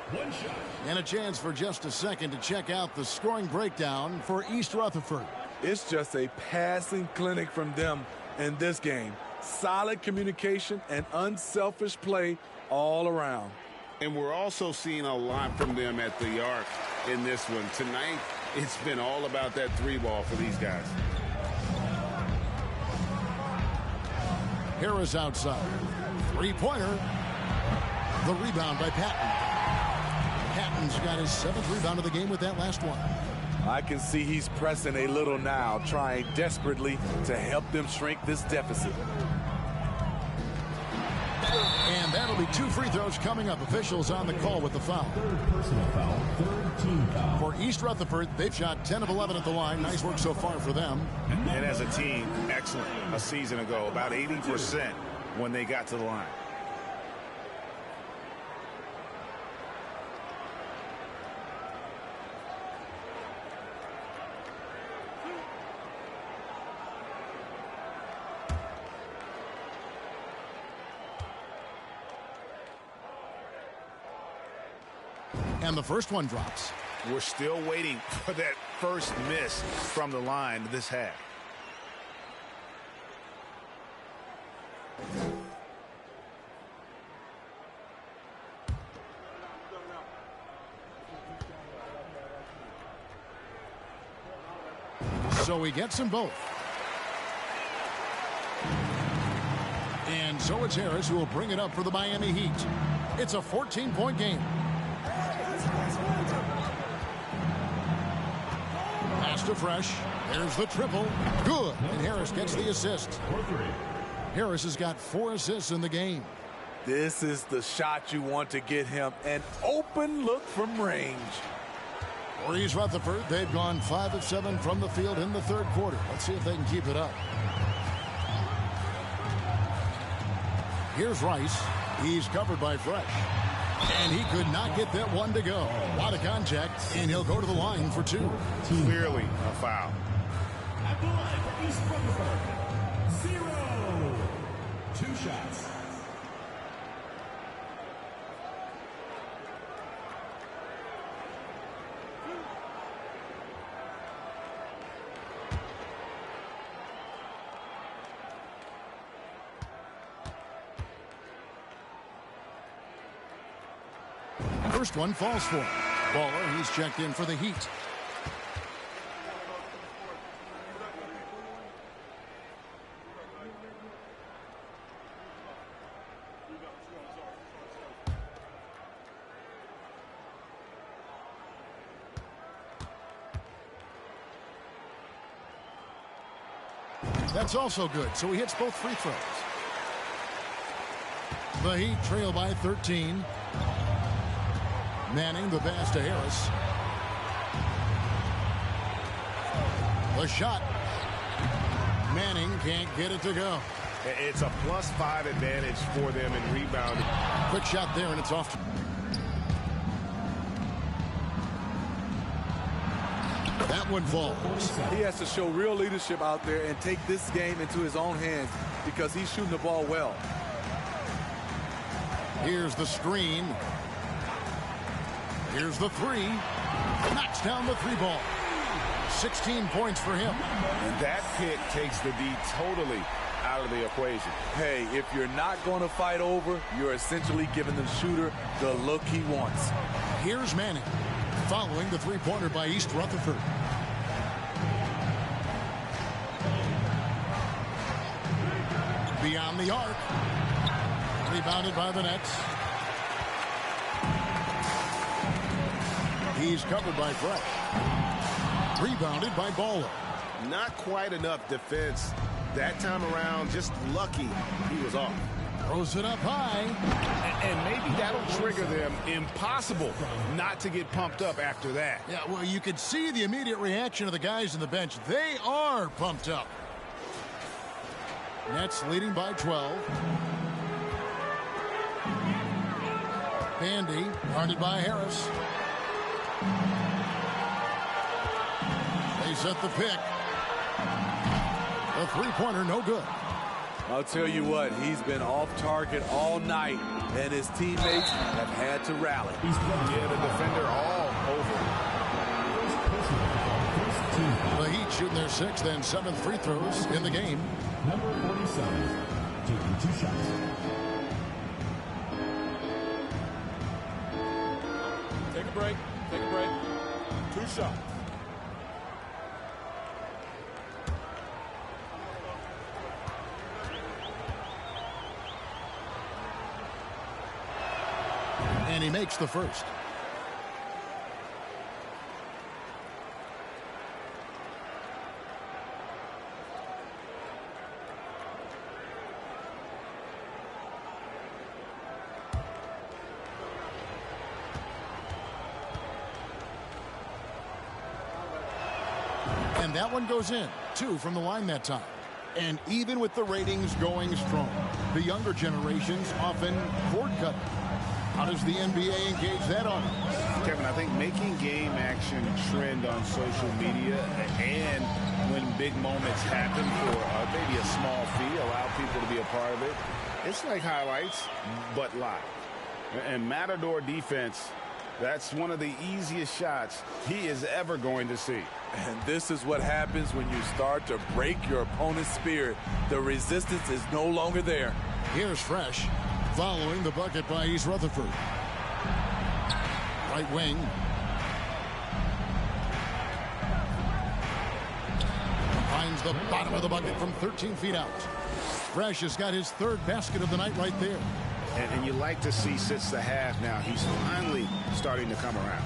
And a chance for just a second to check out the scoring breakdown for East Rutherford. It's just a passing clinic from them in this game. Solid communication and unselfish play all around. And we're also seeing a lot from them at the arc in this one. Tonight, it's been all about that three ball for these guys. Harris outside. Three-pointer. The rebound by Patton. Patton's got his 7th rebound of the game with that last one. I can see he's pressing a little now, trying desperately to help them shrink this deficit. And that'll be 2 free throws coming up. Officials on the call with the foul. Third personal foul, third team foul. For East Rutherford, they've shot 10 of 11 at the line. Nice work so far for them. And as a team, excellent. A season ago, about 80% when they got to the line. And the first one drops. We're still waiting for that first miss from the line this half. So he gets them both. And so it's Harris who will bring it up for the Miami Heat. It's a 14-point game. Pass to Fresh. There's the triple. Good. And Harris gets the assist. Harris has got 4 assists in the game. This is the shot you want to get him. An open look from range. For East Rutherford, they've gone 5 of 7 from the field in the 3rd quarter. Let's see if they can keep it up. Here's Rice. He's covered by Fresh. And he could not get that one to go. A lot of contact, and he'll go to the line for 2. Clearly a foul. At the line for East Rutherford, 0. 2 shots. First one falls for him. Baller, he's checked in for the Heat. That's also good, so he hits both free throws. The Heat trail by 13. Manning the pass to Harris. The shot. Manning can't get it to go. It's a +5 advantage for them in rebounding. Quick shot there, and it's off. That one falls. He has to show real leadership out there and take this game into his own hands because he's shooting the ball well. Here's the screen. Here's the 3. Knocks down the 3 ball. 16 points for him. And that pick takes the D totally out of the equation. Hey, if you're not going to fight over, you're essentially giving the shooter the look he wants. Here's Manning following the 3-pointer by East Rutherford. Beyond the arc. Rebounded by the Nets. He's covered by Fresh. Rebounded by Baller. Not quite enough defense that time around. Just lucky he was off. Throws it up high. And maybe that'll trigger them. Impossible not to get pumped up after that. Yeah, well, you could see the immediate reaction of the guys on the bench. They are pumped up. Nets leading by 12. Bandy guarded by Harris. They set the pick. The 3-pointer no good. I'll tell you what, he's been off target all night, and his teammates have had to rally. Yeah, the defender all over. The Heat shooting their 6th and 7th free throws in the game. Number 47, taking 2 shots. Take a break. Take a break. 2 shots. And he makes the first. And that one goes in. 2 from the line that time. And even with the ratings going strong, the younger generations often cord cut. How does the NBA engage that audience? Kevin, I think making game action trend on social media and when big moments happen for maybe a small fee, allow people to be a part of it. It's like highlights, but live. And Matador defense, that's one of the easiest shots he is ever going to see. And this is what happens when you start to break your opponent's spirit. The resistance is no longer there. Here's Fresh, following the bucket by East Rutherford. Right wing. Finds the bottom of the bucket from 13 feet out. Fresh has got his 3rd basket of the night right there. And you like to see since the half now, he's finally starting to come around.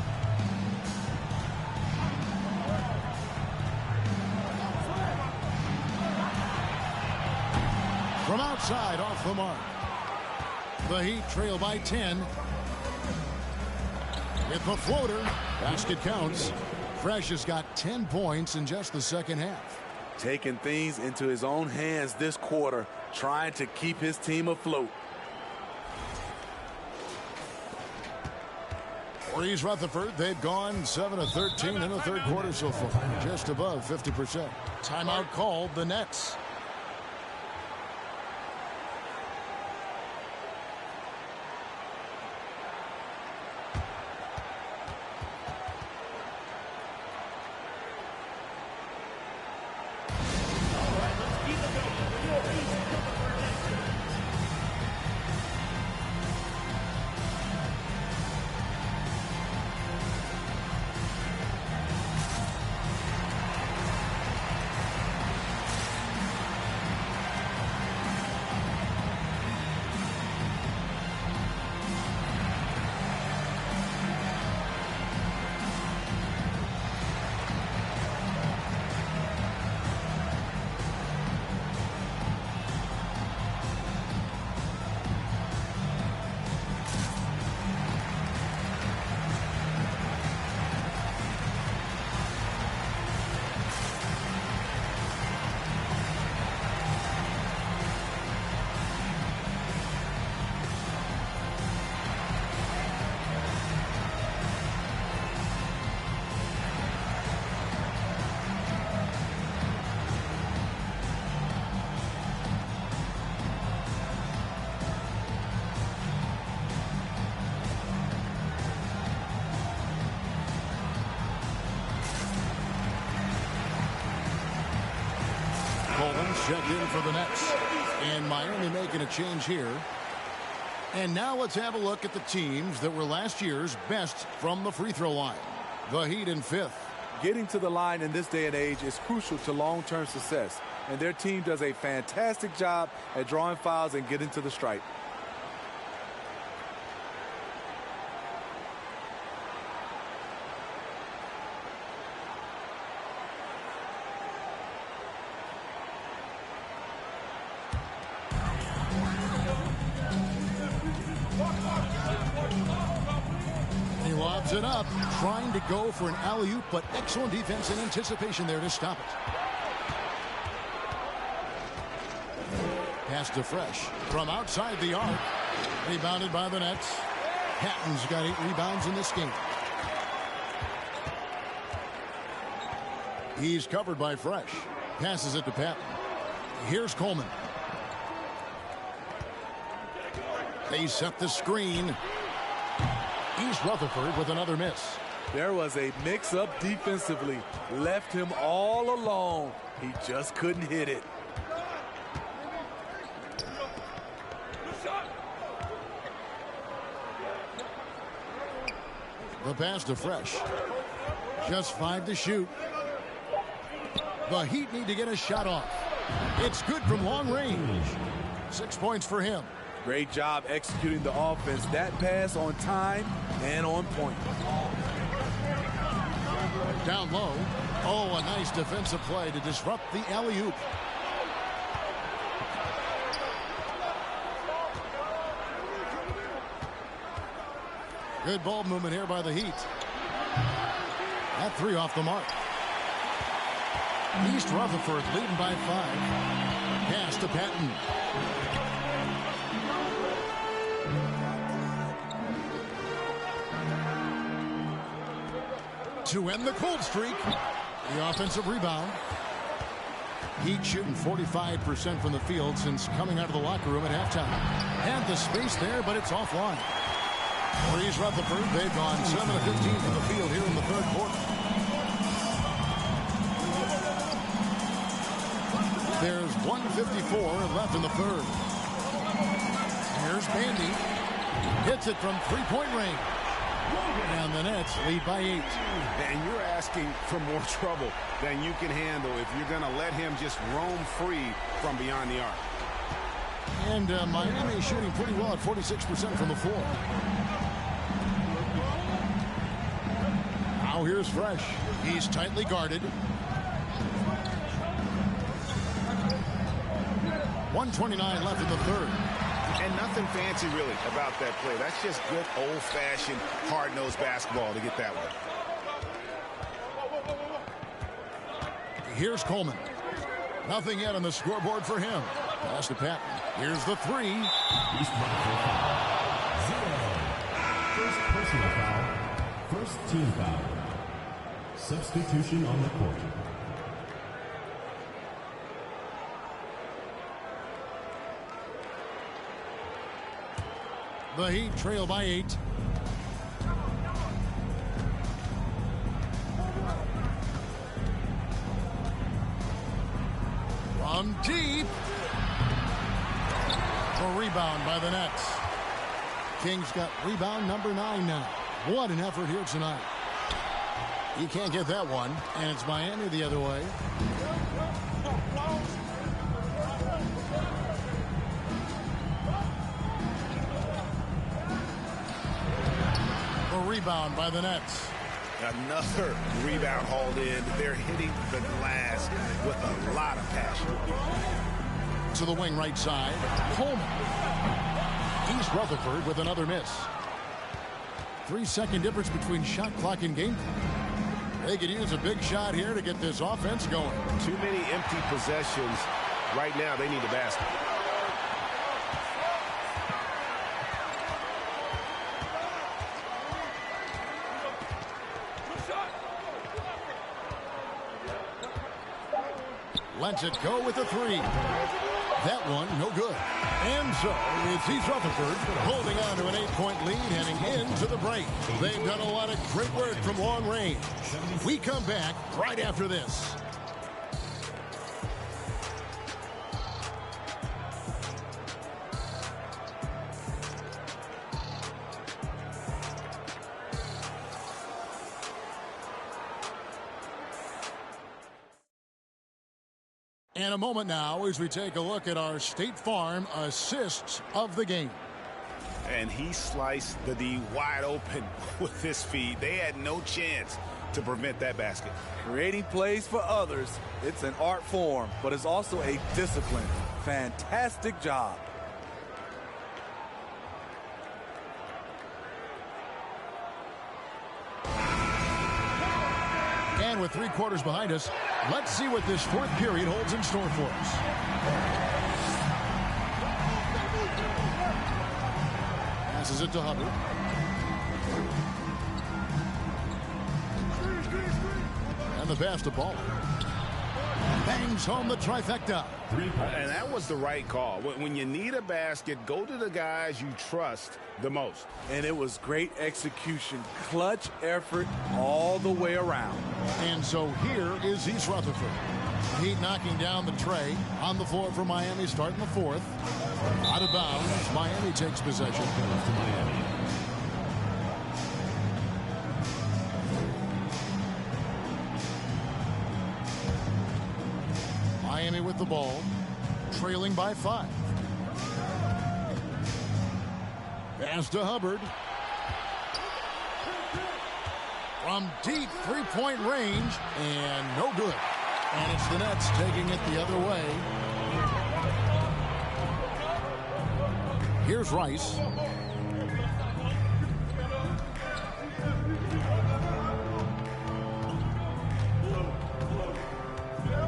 From outside, off the mark. The Heat trail by 10. With the floater, basket counts. Fresh has got 10 points in just the second half. Taking things into his own hands this quarter, trying to keep his team afloat. For East Rutherford, they've gone 7 of 13 in the 3rd quarter so far, just above 50%. Timeout called, the Nets. Checked in for the Nets. And Miami making a change here. And now let's have a look at the teams that were last year's best from the free throw line. The Heat in 5th. Getting to the line in this day and age is crucial to long-term success. And their team does a fantastic job at drawing fouls and getting to the stripe. It up, trying to go for an alley-oop, but excellent defense and anticipation there to stop it. Pass to Fresh from outside the arc. Rebounded by the Nets. Hatton's got 8 rebounds in this game. He's covered by Fresh. Passes it to Patton. Here's Coleman. They set the screen. East Rutherford with another miss. There was a mix-up defensively. Left him all alone. He just couldn't hit it. The pass to Fresh. Just 5 to shoot. The Heat need to get a shot off. It's good from long range. 6 points for him. Great job executing the offense. That pass on time and on point. Down low. Oh, a nice defensive play to disrupt the alley-oop. Good ball movement here by the Heat. That 3 off the mark. East Rutherford leading by 5. Pass to Patton. To end the cold streak. The offensive rebound. Heat shooting 45% from the field since coming out of the locker room at halftime. Had the space there, but it's offline. For East Rutherford, they've gone 7 of 15 from the field here in the third quarter. There's 1:54 left in the third. Here's Bandy. Hits it from three-point range. And the Nets lead by 8. And you're asking for more trouble than you can handle if you're going to let him just roam free from beyond the arc. And Miami shooting pretty well at 46% from the floor. Now here's Fresh. He's tightly guarded. 1:29 left in the third. And nothing fancy really about that play. That's just good old-fashioned hard-nosed basketball to get that one. Here's Coleman. Nothing yet on the scoreboard for him. Pass to Patton. Here's the 3. East Rutherford foul. 0. First personal foul. First team foul. Substitution on the court. The Heat trail by 8. From deep. A rebound by the Nets. Kings got rebound number 9 now. What an effort here tonight. You can't get that one, and it's Miami the other way. A rebound by the Nets. Another rebound hauled in. They're hitting the glass with a lot of passion. To the wing right side. Coleman. East Rutherford with another miss. 3-second difference between shot clock and game clock. They could use a big shot here to get this offense going. Too many empty possessions. Right now, they need a basket. Lets it go with a 3. That one, no good. And so, it's East Rutherford holding on to an 8-point lead heading into the break. They've done a lot of great work from long range. We come back right after this. In a moment now as we take a look at our State Farm assists of the game. And he sliced the D wide open with his feed. They had no chance to prevent that basket. Creating plays for others, it's an art form, but it's also a discipline. Fantastic job. And with 3 quarters behind us, let's see what this fourth period holds in store for us. Passes it to Hubbard. And the pass to Ball. bangs home the trifecta. And that was the right call. When you need a basket, go to the guys you trust the most. And it was great execution. Clutch effort all the way around. And so here is East Rutherford. Heat knocking down the tray. On the floor for Miami starting the fourth. Out of bounds. Miami takes possession. Miami with the ball. Trailing by 5. Pass to Hubbard. From deep three-point range. And no good. And it's the Nets taking it the other way. Here's Rice.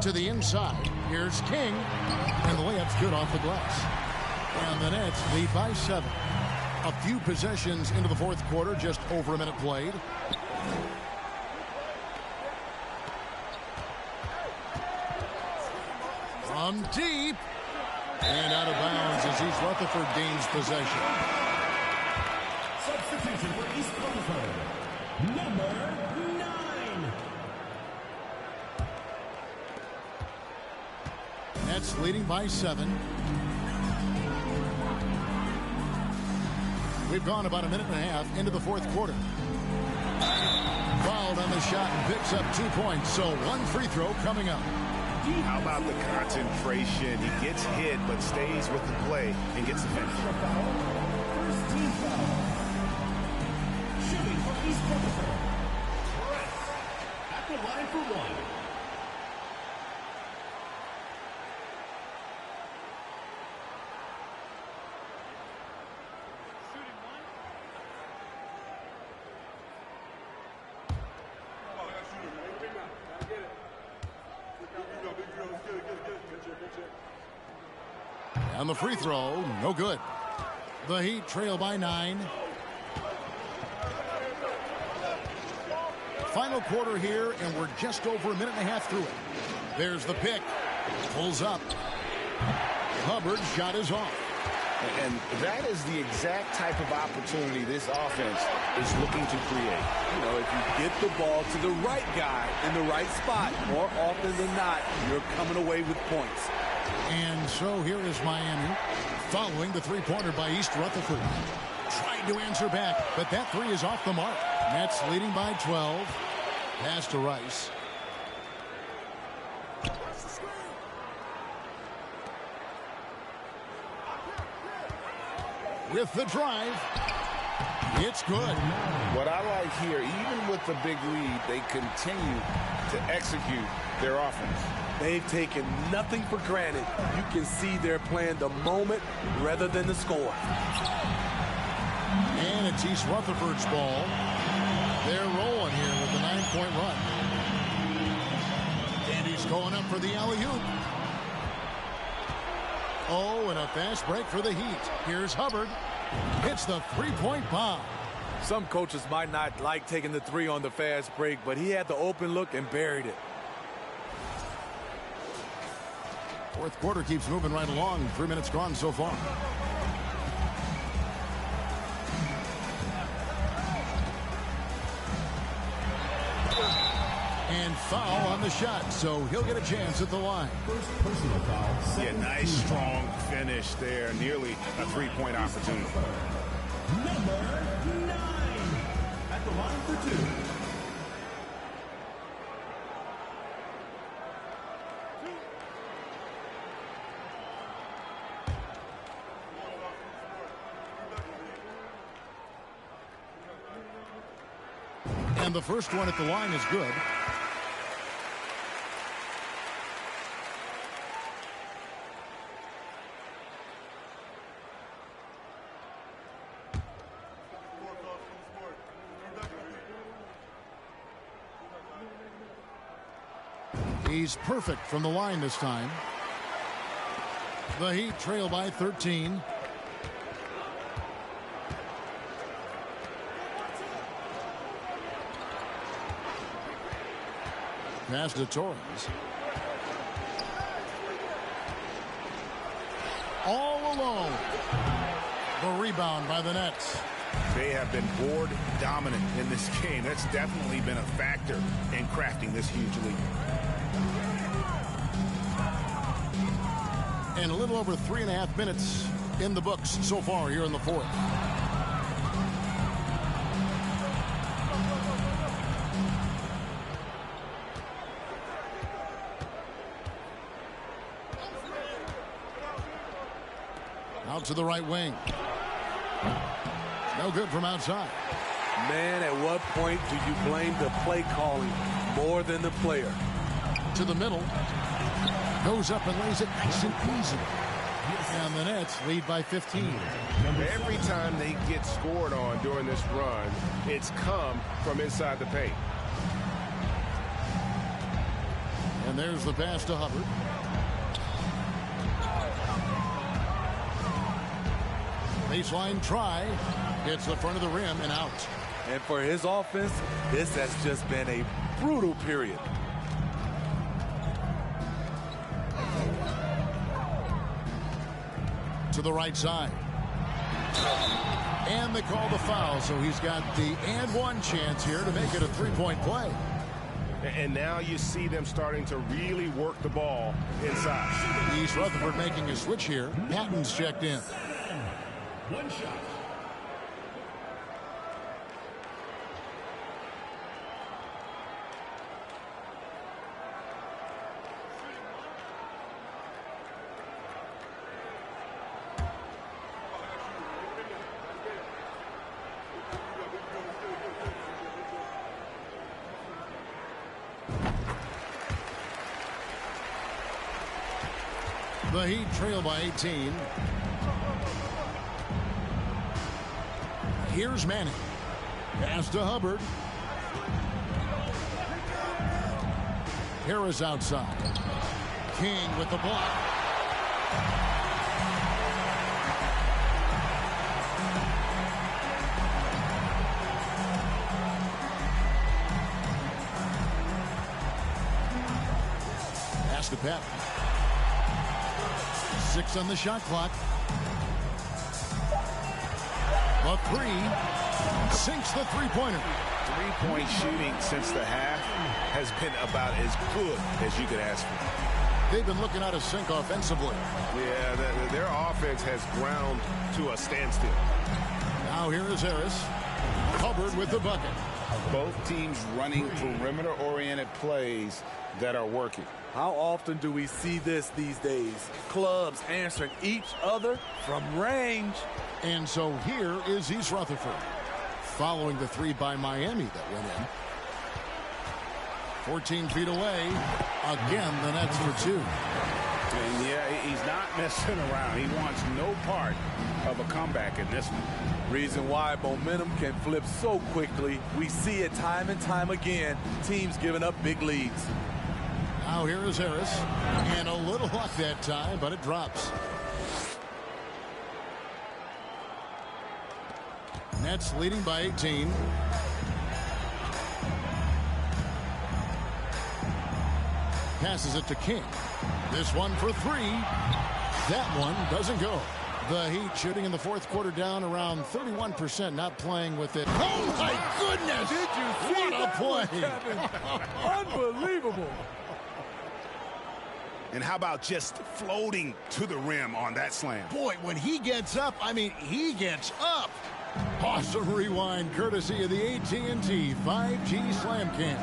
To the inside. Here's King. And the layup's good off the glass. And the Nets lead by 7. A few possessions into the fourth quarter. Just over a minute played. From deep. And out of bounds as East Rutherford gains possession. Substitution for East Rutherford. Number 9. Nets leading by 7. We've gone about a minute and a half into the fourth quarter. Fouled on the shot and picks up 2 points. So one free throw coming up. How about the concentration? He gets hit, but stays with the play and gets the finish. First team foul. Shooting for East Rutherford. At the line for 1. And the free throw, no good. The Heat trail by 9. Final quarter here, and we're just over a minute and a half through it. There's the pick. Pulls up. Hubbard's shot is off. And that is the exact type of opportunity this offense is looking to create. You know, if you get the ball to the right guy in the right spot, more often than not, you're coming away with points. And so here is Miami following the three-pointer by East Rutherford. Tried to answer back, but that three is off the mark. Nets leading by 12. Pass to Rice. With the drive. It's good. What I like here, even with the big lead, they continue to execute their offense. They've taken nothing for granted. You can see they're playing the moment rather than the score. And it's East Rutherford's ball. They're rolling here with a 9-point run. And he's going up for the alley-oop. Oh, and a fast break for the Heat. Here's Hubbard. Hits the three-point bomb. Some coaches might not like taking the three on the fast break, but he had the open look and buried it. Fourth quarter keeps moving right along. 3 minutes gone so far. And foul on the shot, so he'll get a chance at the line. First personal foul. Yeah, nice, strong finish there. Nearly a three-point opportunity. Number 9. At the line for 2. And the first one at the line is good. He's perfect from the line this time. The Heat trail by 13. Pass to Torres. all alone. The rebound by the Nets. They have been board dominant in this game. That's definitely been a factor in crafting this huge lead. And a little over 3.5 minutes in the books so far here in the fourth. Out to the right wing. No good from outside. Man, at what point do you blame the play calling more than the player? To the middle. Goes up and lays it nice and easy. And the Nets lead by 15. Every time they get scored on during this run, it's come from inside the paint. And there's the pass to Hubbard. Baseline try. Hits the front of the rim and out. And for his offense, this has just been a brutal period. To the right side. And they call the foul, so he's got the and one chance here to make it a three-point play. And now you see them starting to really work the ball inside. East Rutherford making a switch here. Patton's checked in. One shot. The Heat trail by 18. Here's Manning. Pass to Hubbard. Harris outside. King with the block. Pass to Pep. 6 on the shot clock. A three. Sinks the three-pointer. Three-point shooting since the half has been about as good as you could ask for. They've been looking out of sync offensively. Yeah, their offense has ground to a standstill. Now here is Harris. Hubbard with the bucket. Both teams running perimeter-oriented plays that are working. How often do we see this these days? Clubs answering each other from range. And so here is East Rutherford. Following the three by Miami that went in. 14 feet away. Again, the Nets for two. And yeah, he's not messing around. He wants no part of a comeback in this one. Reason why momentum can flip so quickly. We see it time and time again. Teams giving up big leads. Now here is Harris. And a little luck that time, but it drops. Nets leading by 18. Passes it to King. This one for three. That one doesn't go. The Heat shooting in the fourth quarter down around 31%, not playing with it. Oh, my goodness! Did you see what a play? Unbelievable. And how about just floating to the rim on that slam? Boy, when he gets up, I mean, he gets up. Awesome rewind courtesy of the AT&T 5G Slam Cam.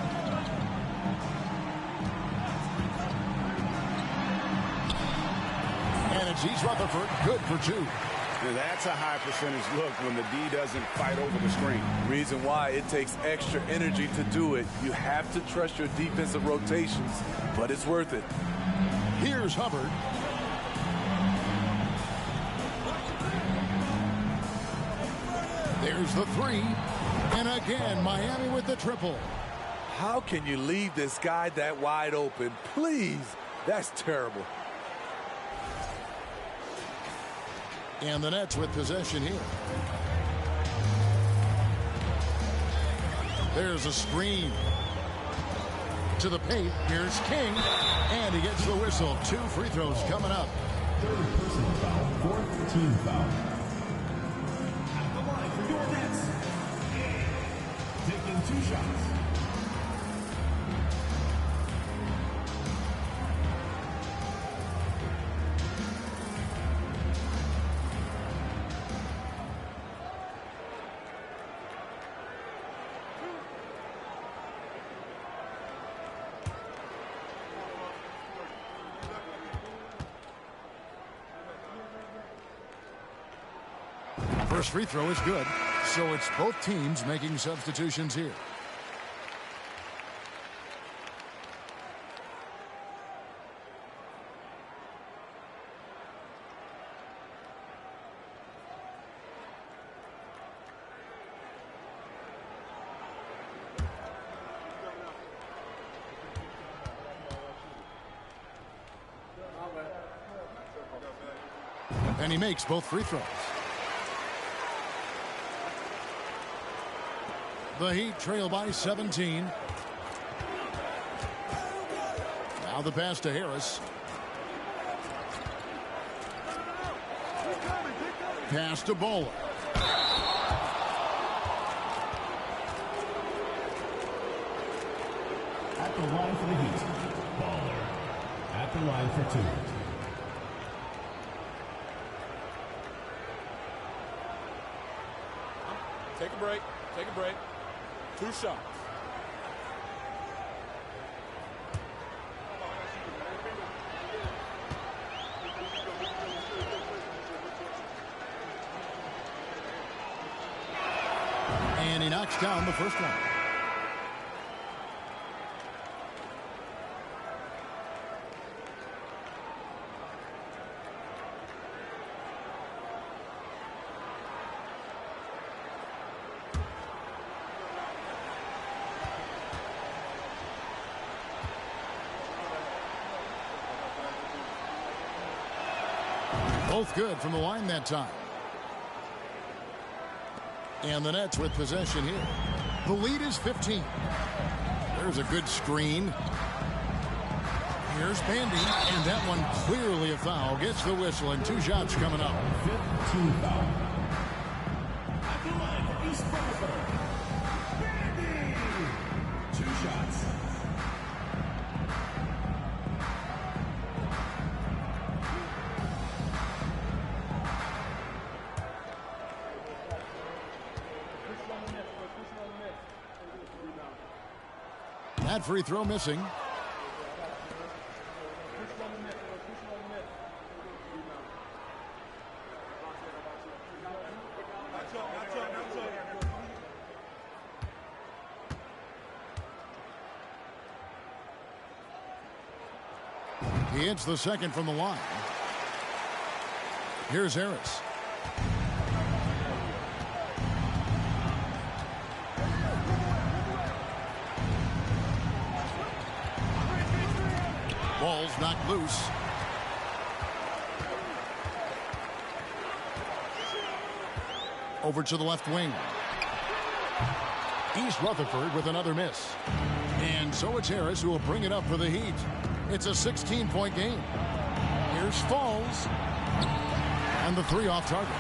And it's East Rutherford, good for two. That's a high percentage look when the D doesn't fight over the screen. Reason why it takes extra energy to do it. You have to trust your defensive rotations, but it's worth it. Here's Hubbard. There's the three. And again, Miami with the triple. How can you leave this guy that wide open? Please. That's terrible. And the Nets with possession here. There's a screen. To the paint. Here's King. And he gets the whistle. 2 free throws coming up. Third personal foul, fourth team foul. At the line for your Nets, taking 2 shots. First free throw is good, so it's both teams making substitutions here. And he makes both free throws. The Heat trail by 17. Now the pass to Harris. Pass to Bowler. At the line for the Heat, Bowler. At the line for 2. Take a break. Take a break. 2 shots. And he knocks down the first one. Both good from the line that time. And the Nets with possession here. The lead is 15. There's a good screen. Here's Bandy, and that one clearly a foul. Gets the whistle, and 2 shots coming up. 15 foul. At the line for East Rutherford, Bandy. 2 shots. That free throw missing. He hits the second from the line. Here's Harris. Ball's knocked loose. Over to the left wing. East Rutherford with another miss. And so it's Harris who will bring it up for the Heat. It's a 16-point game. Here's Falls. And the 3 off target.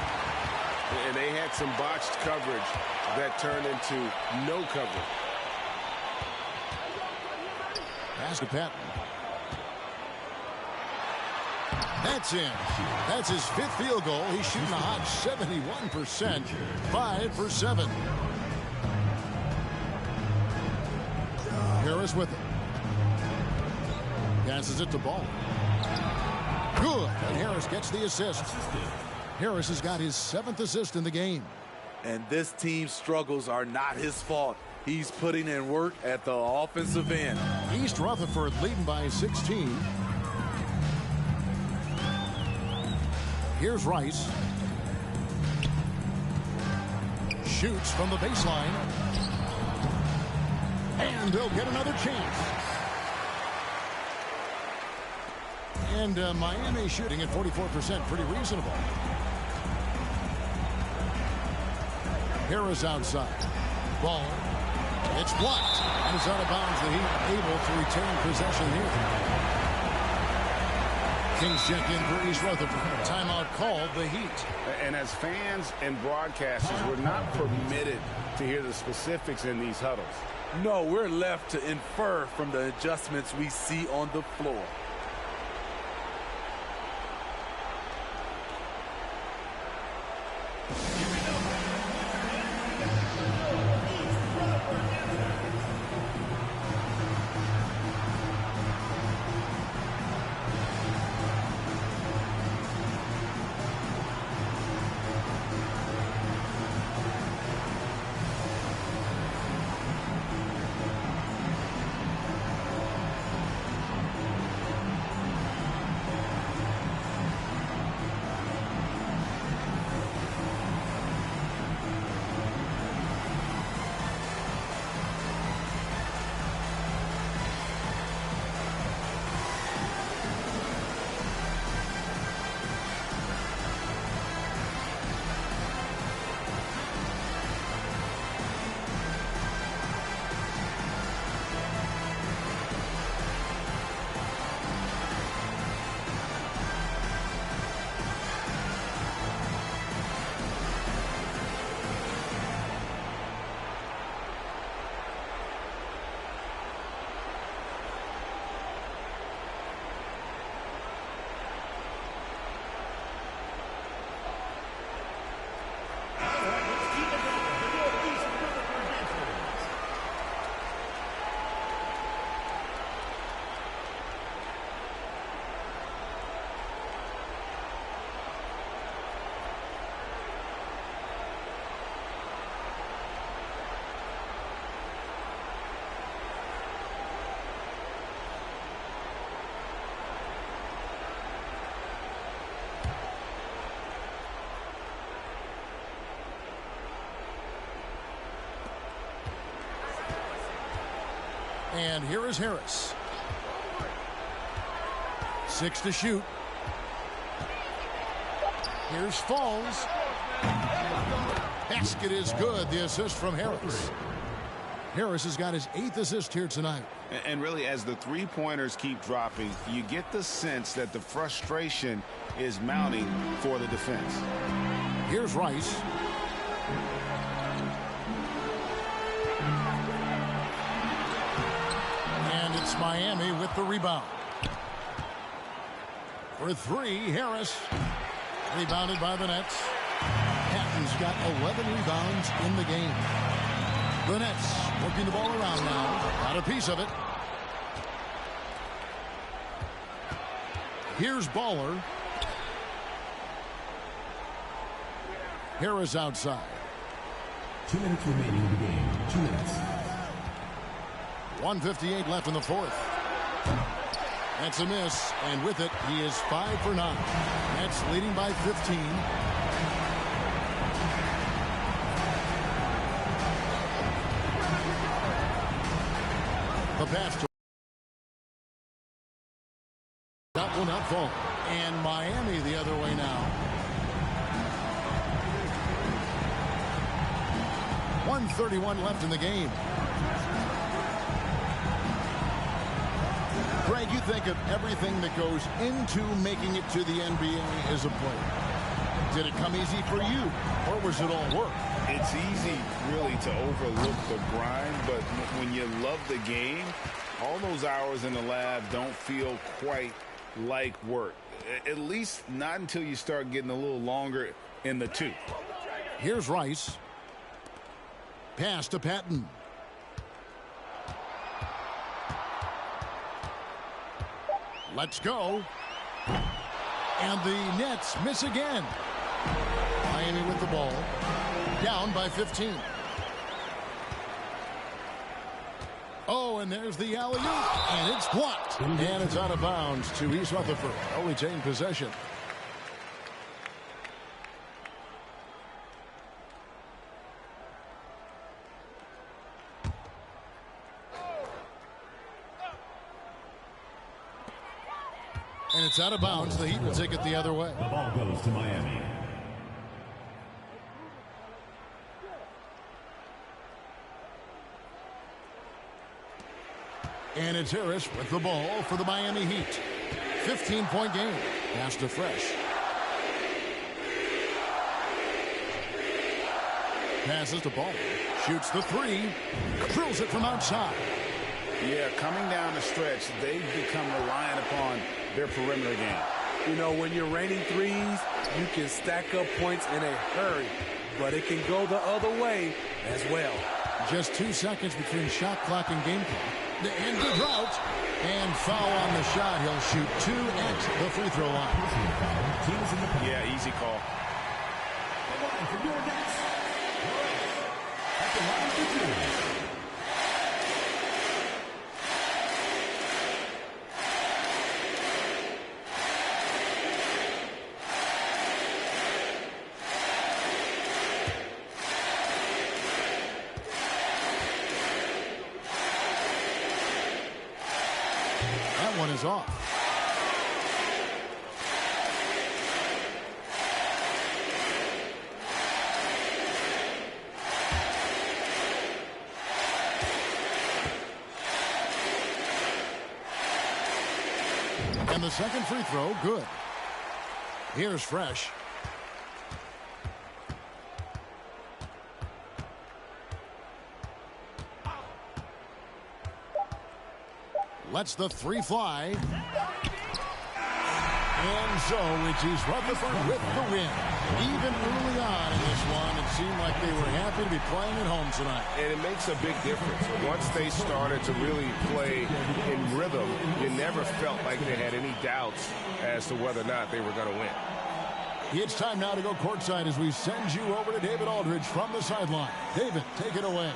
And they had some botched coverage that turned into no coverage. Pass to Patton. That's in. That's his 5th field goal. He's shooting a hot 71%. 5 for 7. Harris with it. Passes it to Ball. Good. And Harris gets the assist. Harris has got his 7th assist in the game. And this team's struggles are not his fault. He's putting in work at the offensive end. East Rutherford leading by 16. Here's Rice. Shoots from the baseline. And they'll get another chance. And Miami shooting at 44%. Pretty reasonable. Harris outside. Ball. It's blocked. And it's out of bounds. The Heat able to retain possession here. Kings check in for East Rutherford. Timeout called the Heat. And as fans and broadcasters, we're not permitted to hear the specifics in these huddles. No, we're left to infer from the adjustments we see on the floor. And here is Harris. 6 to shoot. Here's Falls. Basket is good. The assist from Harris. Harris has got his 8th assist here tonight. And really, as the three-pointers keep dropping, you get the sense that the frustration is mounting for the defense. Here's Rice. And it's Miami with the rebound. For 3, Harris. Rebounded by the Nets. Patton's got 11 rebounds in the game. The Nets working the ball around now. Got a piece of it. Here's Baller. Harris outside. 2 minutes remaining in the game. 2 minutes. 1:58 left in the fourth. That's a miss, and with it, he is 5 for 9. Nets leading by 15. The pass to that will not fall. And Miami the other way now. 1:31 left in the game. Greg, you think of everything that goes into making it to the NBA as a player. Did it come easy for you, or was it all work? It's easy, really, to overlook the grind, but when you love the game, all those hours in the lab don't feel quite like work. At least not until you start getting a little longer in the tooth. Here's Rice. Pass to Patton. Let's go. And the Nets miss again. Miami with the ball. Down by 15. Oh, and there's the alley-oop. And it's blocked. And it's out of bounds to East Rutherford. They'll retain possession. And it's out of bounds. The Heat will take it the other way. The ball goes to Miami. And it's Harris with the ball for the Miami Heat. 15-point game. Pass to Fresh. Passes to Ball. Shoots the three. Drills it from outside. Yeah, coming down the stretch, they've become reliant upon their perimeter game. You know, when you're raining threes, you can stack up points in a hurry, but it can go the other way as well. Just 2 seconds between shot clock and game clock. The end of drought. And foul on the shot. He'll shoot 2 at the free throw line. Yeah, easy call. That one is off. And the second free throw, good. Here's Fresh. Lets the three fly. And so it's East Rutherford with the win. Even early on in this one, it seemed like they were happy to be playing at home tonight. And it makes a big difference. Once they started to really play in rhythm, you never felt like they had any doubts as to whether or not they were going to win. It's time now to go courtside as we send you over to David Aldridge from the sideline. David, take it away.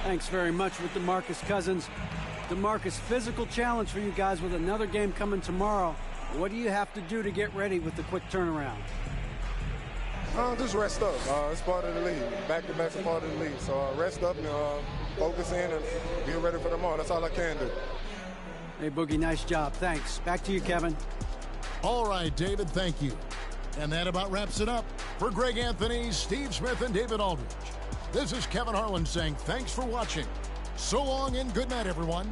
Thanks very much with DeMarcus Cousins. DeMarcus, physical challenge for you guys with another game coming tomorrow. What do you have to do to get ready with the quick turnaround? Just rest up. It's part of the league. Back-to-back's a part of the league. So rest up and focus in and be ready for tomorrow. That's all I can do. Hey, Boogie, nice job. Thanks. Back to you, Kevin. All right, David, thank you. And that about wraps it up. For Greg Anthony, Steve Smith, and David Aldridge, this is Kevin Harlan saying thanks for watching. So long and good night, everyone.